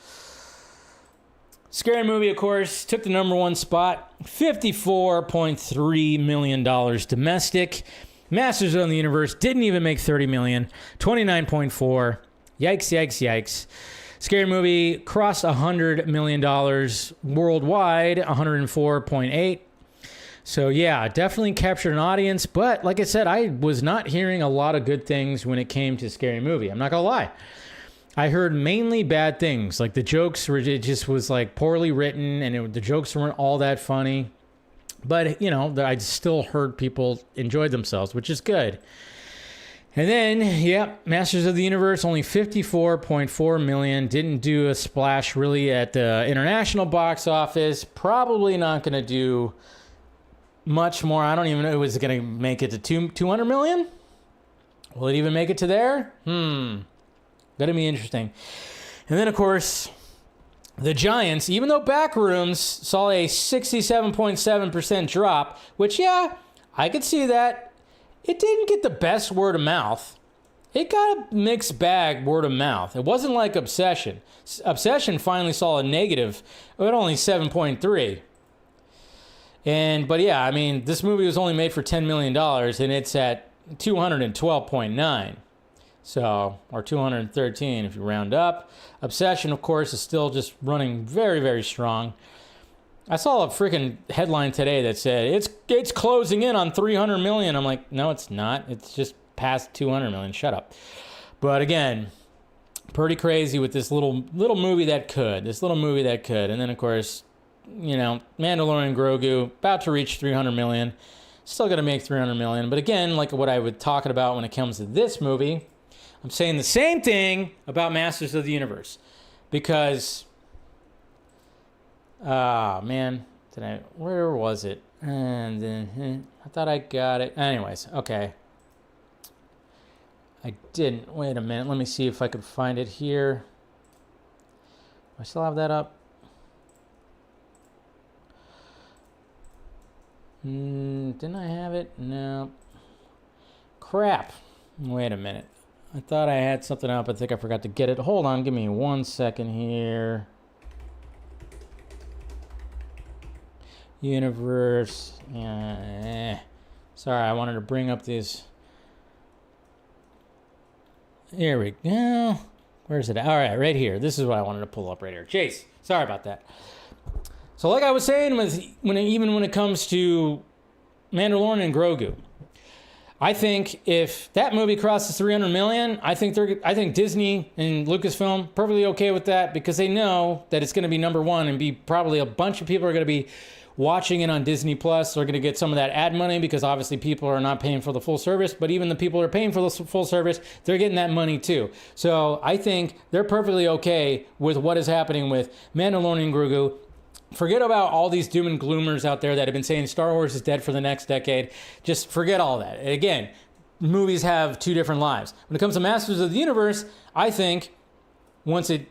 [SPEAKER 2] Scary Movie, of course, took the number one spot. $54.3 million domestic. Masters of the Universe didn't even make $30 million. $29.4. Yikes. Scary Movie crossed $100 million worldwide, 104.8. So yeah, definitely captured an audience. But like I said, I was not hearing a lot of good things when it came to Scary Movie. I'm not gonna lie. I heard mainly bad things. Like the jokes were, it just was like poorly written, and the jokes weren't all that funny. But I still heard people enjoyed themselves, which is good. And then, Masters of the Universe, only $54.4 million. Didn't do a splash really at the international box office. Probably not going to do much more. I don't even know if it's going to make it to 200 million. Will it even make it to there? Going to be interesting. And then, of course, the Giants, even though Backrooms saw a 67.7% drop, which, I could see that. It didn't get the best word of mouth. It got a mixed bag word of mouth. It wasn't like Obsession. Obsession finally saw a negative, but only 7.3. But this movie was only made for $10 million, and it's at 212.9. So, or 213 if you round up. Obsession, of course, is still just running very, very strong. I saw a freaking headline today that said it's closing in on 300 million. I'm like, no, it's not. It's just past 200 million. Shut up. But again, pretty crazy with this little movie that could. And then, of course, Mandalorian Grogu about to reach 300 million. Still going to make 300 million. But again, like what I was talking about when it comes to this movie, I'm saying the same thing about Masters of the Universe. Because... where was it? And then I thought I got it. Anyways, okay. I didn't. Wait a minute. Let me see if I could find it here. I still have that up. Didn't I have it? No. Crap. Wait a minute. I thought I had something up. I think I forgot to get it. Hold on. Give me 1 second here. Universe. Sorry, I wanted to bring up these. Here we go. Where's it? All right, right here. This is what I wanted to pull up right here. Chase, sorry about that. So like I was saying, when it comes to Mandalorian and Grogu, I think if that movie crosses 300 million, I think Disney and Lucasfilm perfectly okay with that because they know that it's going to be number one and be probably a bunch of people are going to be watching it on Disney Plus are going to get some of that ad money because obviously people are not paying for the full service, but even the people who are paying for the full service, they're getting that money too. So I think they're perfectly okay with what is happening with Mandalorian Grogu. Forget about all these doom and gloomers out there that have been saying Star Wars is dead for the next decade. Just forget all that. Again, movies have two different lives. When it comes to Masters of the Universe, I think once it's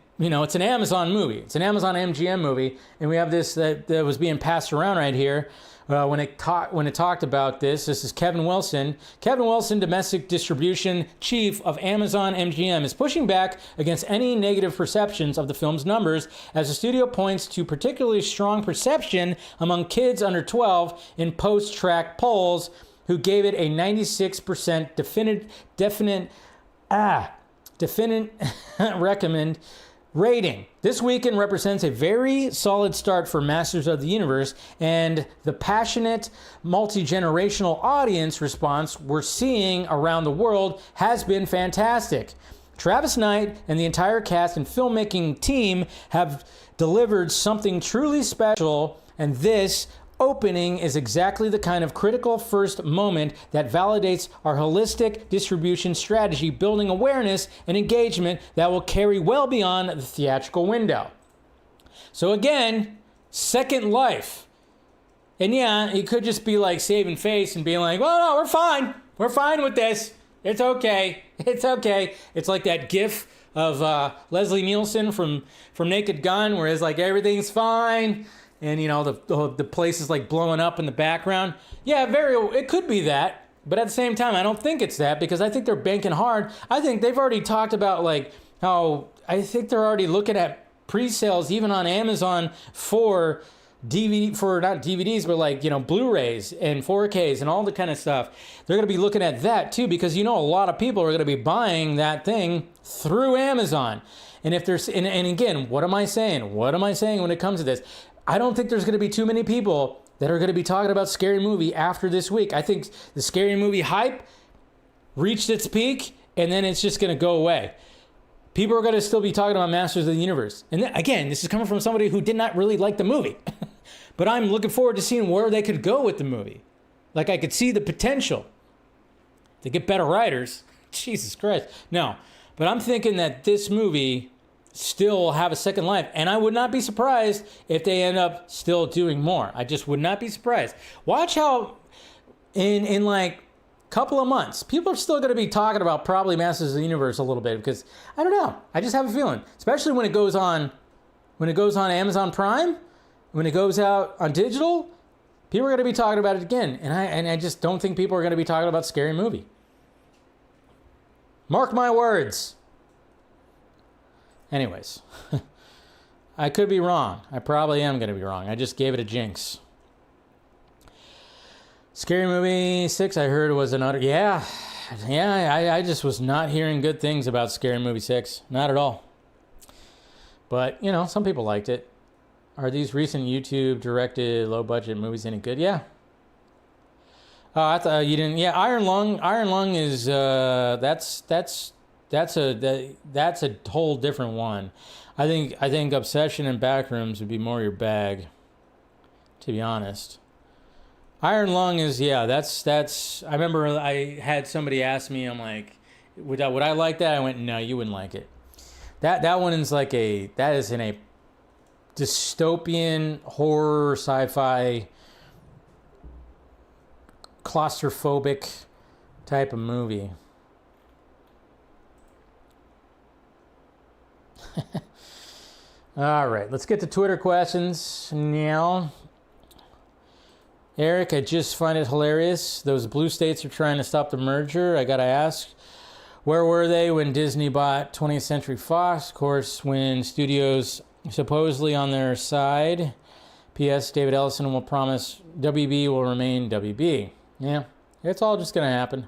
[SPEAKER 2] an Amazon movie. It's an Amazon MGM movie, and we have this that was being passed around right here. When it talked about this is Kevin Wilson. Kevin Wilson, domestic distribution chief of Amazon MGM, is pushing back against any negative perceptions of the film's numbers as the studio points to particularly strong perception among kids under 12 in post-track polls, who gave it a 96% definite recommend rating. This weekend represents a very solid start for Masters of the Universe, and the passionate, multi-generational audience response we're seeing around the world has been fantastic. Travis Knight and the entire cast and filmmaking team have delivered something truly special, and this opening is exactly the kind of critical first moment that validates our holistic distribution strategy, building awareness and engagement that will carry well beyond the theatrical window. So again, Second Life. And yeah, it could just be like saving face and being like, well, no, we're fine. We're fine with this. It's okay. It's okay. It's like that gif of Leslie Nielsen from Naked Gun, where it's like, everything's fine. And, the place is like blowing up in the background. Yeah, it could be that. But at the same time, I don't think it's that, because I think they're banking hard. I think they've already talked about how I think they're already looking at pre-sales even on Amazon for not DVDs, but Blu-rays and 4Ks and all the kind of stuff. They're going to be looking at that too, because a lot of people are going to be buying that thing through Amazon. And if there's, and again, what am I saying? What am I saying when it comes to this? I don't think there's going to be too many people that are going to be talking about Scary Movie after this week. I think the Scary Movie hype reached its peak, and then it's just going to go away. People are going to still be talking about Masters of the Universe. And then, again, this is coming from somebody who did not really like the movie. But I'm looking forward to seeing where they could go with the movie. I could see the potential. They get better writers. Jesus Christ. No. But I'm thinking that this movie still have a second life, and I would not be surprised if they end up still doing more. I just would not be surprised. Watch how in couple of months people are still going to be talking about probably Masters of the Universe a little bit, because I don't know, I just have a feeling, especially when it goes on Amazon Prime, when it goes out on digital, people are going to be talking about it again, and I just don't think people are going to be talking about Scary Movie. Mark my words. Anyways, I could be wrong. I probably am going to be wrong. I just gave it a jinx. Scary Movie 6, I heard, was an utter... Yeah, I just was not hearing good things about Scary Movie 6. Not at all. But, some people liked it. Are these recent YouTube-directed, low-budget movies any good? Yeah. Oh, I thought you didn't... Yeah, Iron Lung is... That's a whole different one. I think Obsession and Backrooms would be more your bag, to be honest. Iron Lung is, that's I remember I had somebody ask me, I'm like, would I like that? I went, no, you wouldn't like it. That one is that is in a dystopian horror sci-fi claustrophobic type of movie. All right, let's get to Twitter questions now. Eric, I just find it hilarious. Those blue states are trying to stop the merger. I gotta ask, where were they when Disney bought 20th Century Fox? Of course, when studios supposedly on their side. P.S. David Ellison will promise WB will remain WB. Yeah, it's all just gonna happen.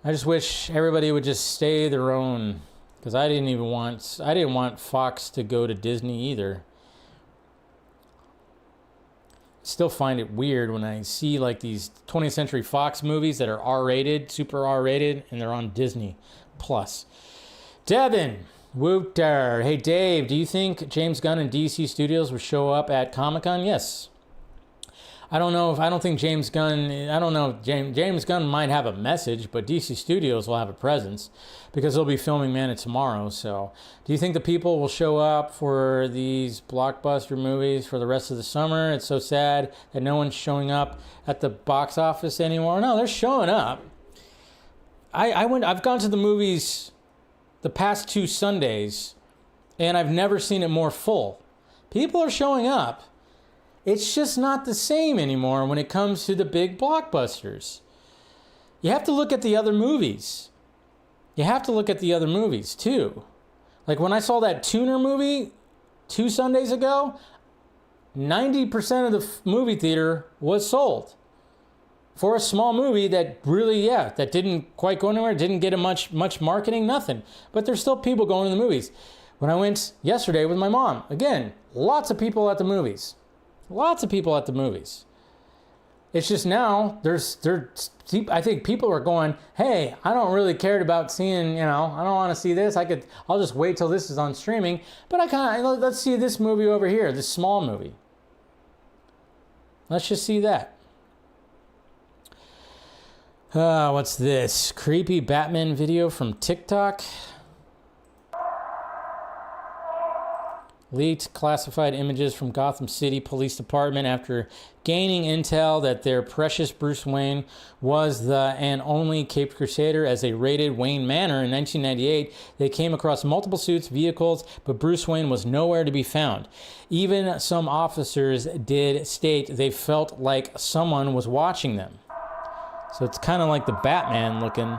[SPEAKER 2] I just wish everybody would just stay their own. Because I didn't want Fox to go to Disney either. Still find it weird when I see these 20th Century Fox movies that are R-rated, super R-rated, and they're on Disney Plus. Devin Wooter. Hey Dave, do you think James Gunn and DC Studios will show up at Comic-Con? Yes. I don't think James Gunn, I don't know if James Gunn might have a message, but DC Studios will have a presence because they'll be filming Man of Tomorrow. So do you think the people will show up for these blockbuster movies for the rest of the summer? It's so sad that no one's showing up at the box office anymore. No, they're showing up. I've gone to the movies the past 2 Sundays, and I've never seen it more full. People are showing up. It's just not the same anymore when it comes to the big blockbusters. You have to look at the other movies. You have to look at the other movies too. Like when I saw that Tuner movie 2 Sundays ago, 90% of the movie theater was sold. For a small movie that really, that didn't quite go anywhere, didn't get much marketing, nothing. But there's still people going to the movies. When I went yesterday with my mom, again, lots of people at the movies. Lots of people at the movies. It's just now, I think people are going, hey, I don't really care about seeing, I don't want to see this. I'll just wait till this is on streaming. But let's see this movie over here, this small movie. Let's just see that. What's this? Creepy Batman video from TikTok. Leaked classified images from Gotham City Police Department after gaining intel that their precious Bruce Wayne was the and only Caped Crusader as they raided Wayne Manor in 1998. They came across multiple suits, vehicles, but Bruce Wayne was nowhere to be found. Even some officers did state they felt like someone was watching them. So it's kind of like the Batman looking.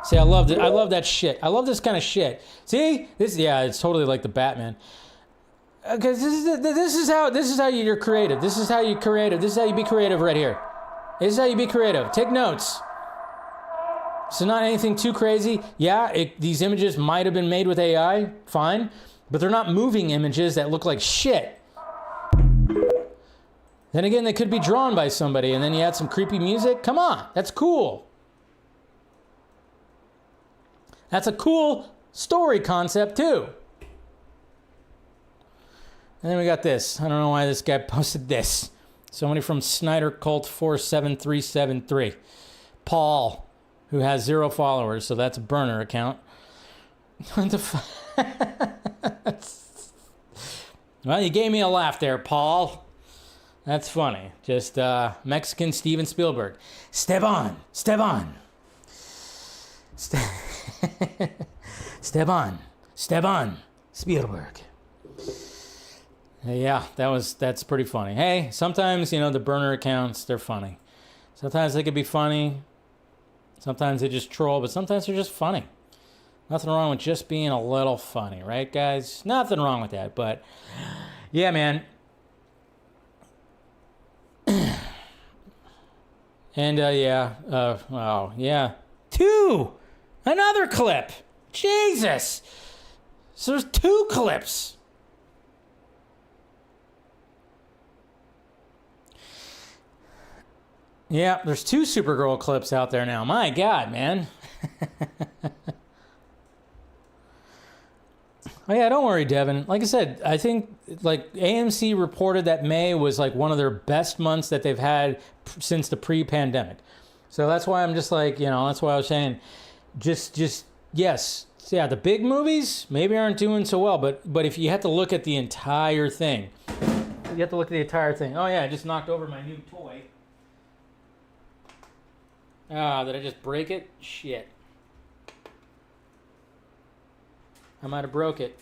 [SPEAKER 2] See, I love it. I love that shit. I love this kind of shit. See, it's totally like the Batman. Because this is how you're creative. This is how you're creative. This is how you be creative right here. This is how you be creative. Take notes. So not anything too crazy. Yeah, these images might have been made with AI, fine, but they're not moving images that look like shit. Then again, they could be drawn by somebody, and then you add some creepy music. Come on, that's cool. That's a cool story concept, too. And then we got this. I don't know why this guy posted this. Somebody from Snyder Cult 47373. Paul, who has 0 followers, so that's a burner account. What the fuck? Well, you gave me a laugh there, Paul. That's funny. Just Mexican Steven Spielberg. Esteban. Esteban Spielberg. Yeah, that's pretty funny. Hey, sometimes, the burner accounts, they're funny. Sometimes they could be funny. Sometimes they just troll, but sometimes they're just funny. Nothing wrong with just being a little funny, right, guys? Nothing wrong with that, but yeah, man. And yeah. 2! Another clip! Jesus! So there's 2 clips. Yeah, there's 2 Supergirl clips out there now. My God, man. Oh yeah, don't worry, Devin. Like I said, I think AMC reported that May was one of their best months that they've had since the pre-pandemic. So that's why I'm just that's why I was saying, just yes, yeah, the big movies maybe aren't doing so well, but if you have to look at the entire thing, Oh yeah, I just knocked over my new toy. Did I just break it? Shit. I might have broke it.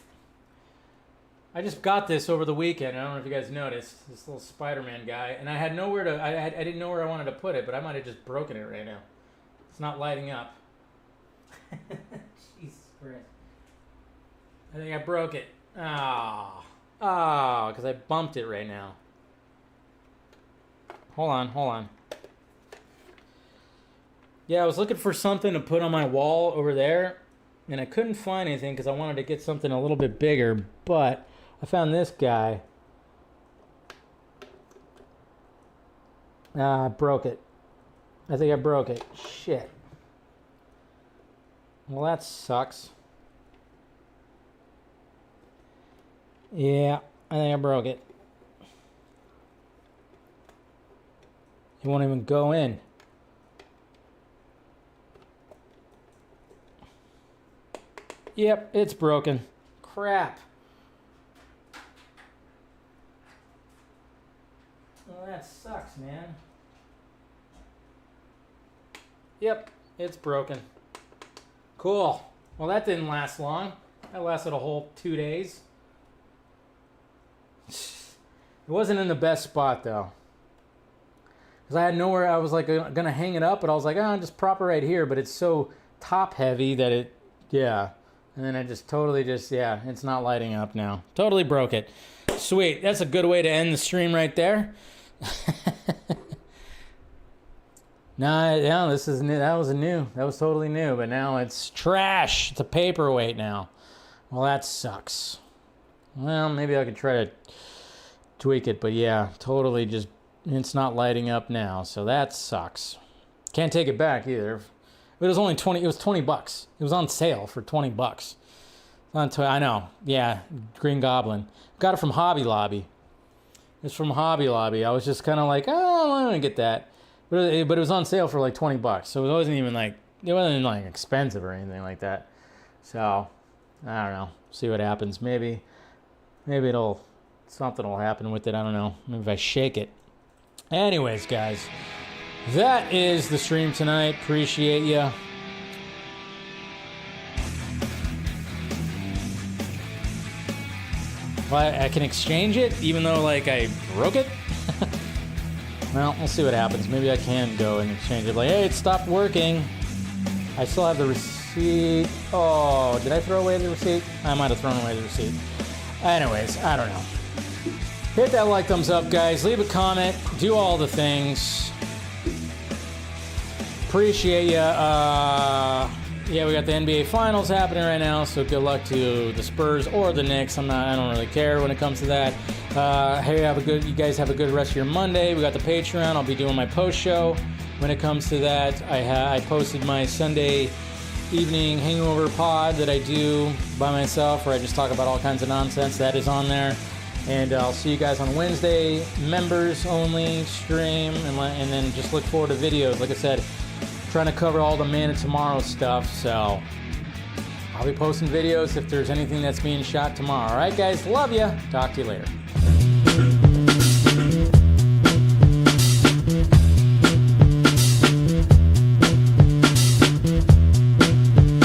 [SPEAKER 2] I just got this over the weekend. I don't know if you guys noticed. This little Spider-Man guy. And I had nowhere to... I didn't know where I wanted to put it, but I might have just broken it right now. It's not lighting up. Jesus Christ. I think I broke it. Because I bumped it right now. Hold on. Yeah, I was looking for something to put on my wall over there. And I couldn't find anything because I wanted to get something a little bit bigger, but I found this guy. I broke it. I think I broke it. Shit. Well, that sucks. Yeah, I think I broke it. He won't even go in. Yep, it's broken. Crap. Well, that sucks, man. Yep, it's broken. Cool. Well, that didn't last long. That lasted a whole 2 days. It wasn't in the best spot, though. Because I had nowhere, I was like going to hang it up, but I was like, oh, just prop it right here. But it's so top heavy that it, yeah. And then I just totally just, yeah, it's not lighting up now. Totally broke it. Sweet. That's a good way to end the stream right there. No, yeah, this is new. That was totally new, but now it's trash. It's a paperweight now. Well, that sucks. Well, maybe I could try to tweak it, but yeah, totally just, it's not lighting up now, so that sucks. Can't take it back either. It was only 20, it was $20. It was on sale for $20. I know, yeah, Green Goblin. Got it from Hobby Lobby. It's from Hobby Lobby. I was just kind of like, oh, I'm gonna get that. But it was on sale for like $20, so it wasn't even like expensive or anything like that. So I don't know. See what happens. Maybe something will happen with it. I don't know. Maybe if I shake it. Anyways, guys, that is the stream tonight. Appreciate ya. Well, I can exchange it, even though like I broke it. Well, we'll see what happens. Maybe I can go and exchange it. Like, hey, it stopped working. I still have the receipt. Oh, did I throw away the receipt? I might have thrown away the receipt. Anyways, I don't know. Hit that like, thumbs up, guys. Leave a comment. Do all the things. Appreciate ya. Yeah, we got the NBA Finals happening right now, so good luck to the Spurs or the Knicks. I don't really care when it comes to that. Hey, you guys have a good rest of your Monday. We got the Patreon. I'll be doing my post show when it comes to that. I posted my Sunday evening hangover pod that I do by myself, where I just talk about all kinds of nonsense. That is on there. And I'll see you guys on Wednesday, members only stream, and then just look forward to videos. Like I said, trying to cover all the Man of Tomorrow stuff, so I'll be posting videos if there's anything that's being shot tomorrow. All right, guys, love ya. Talk to you later.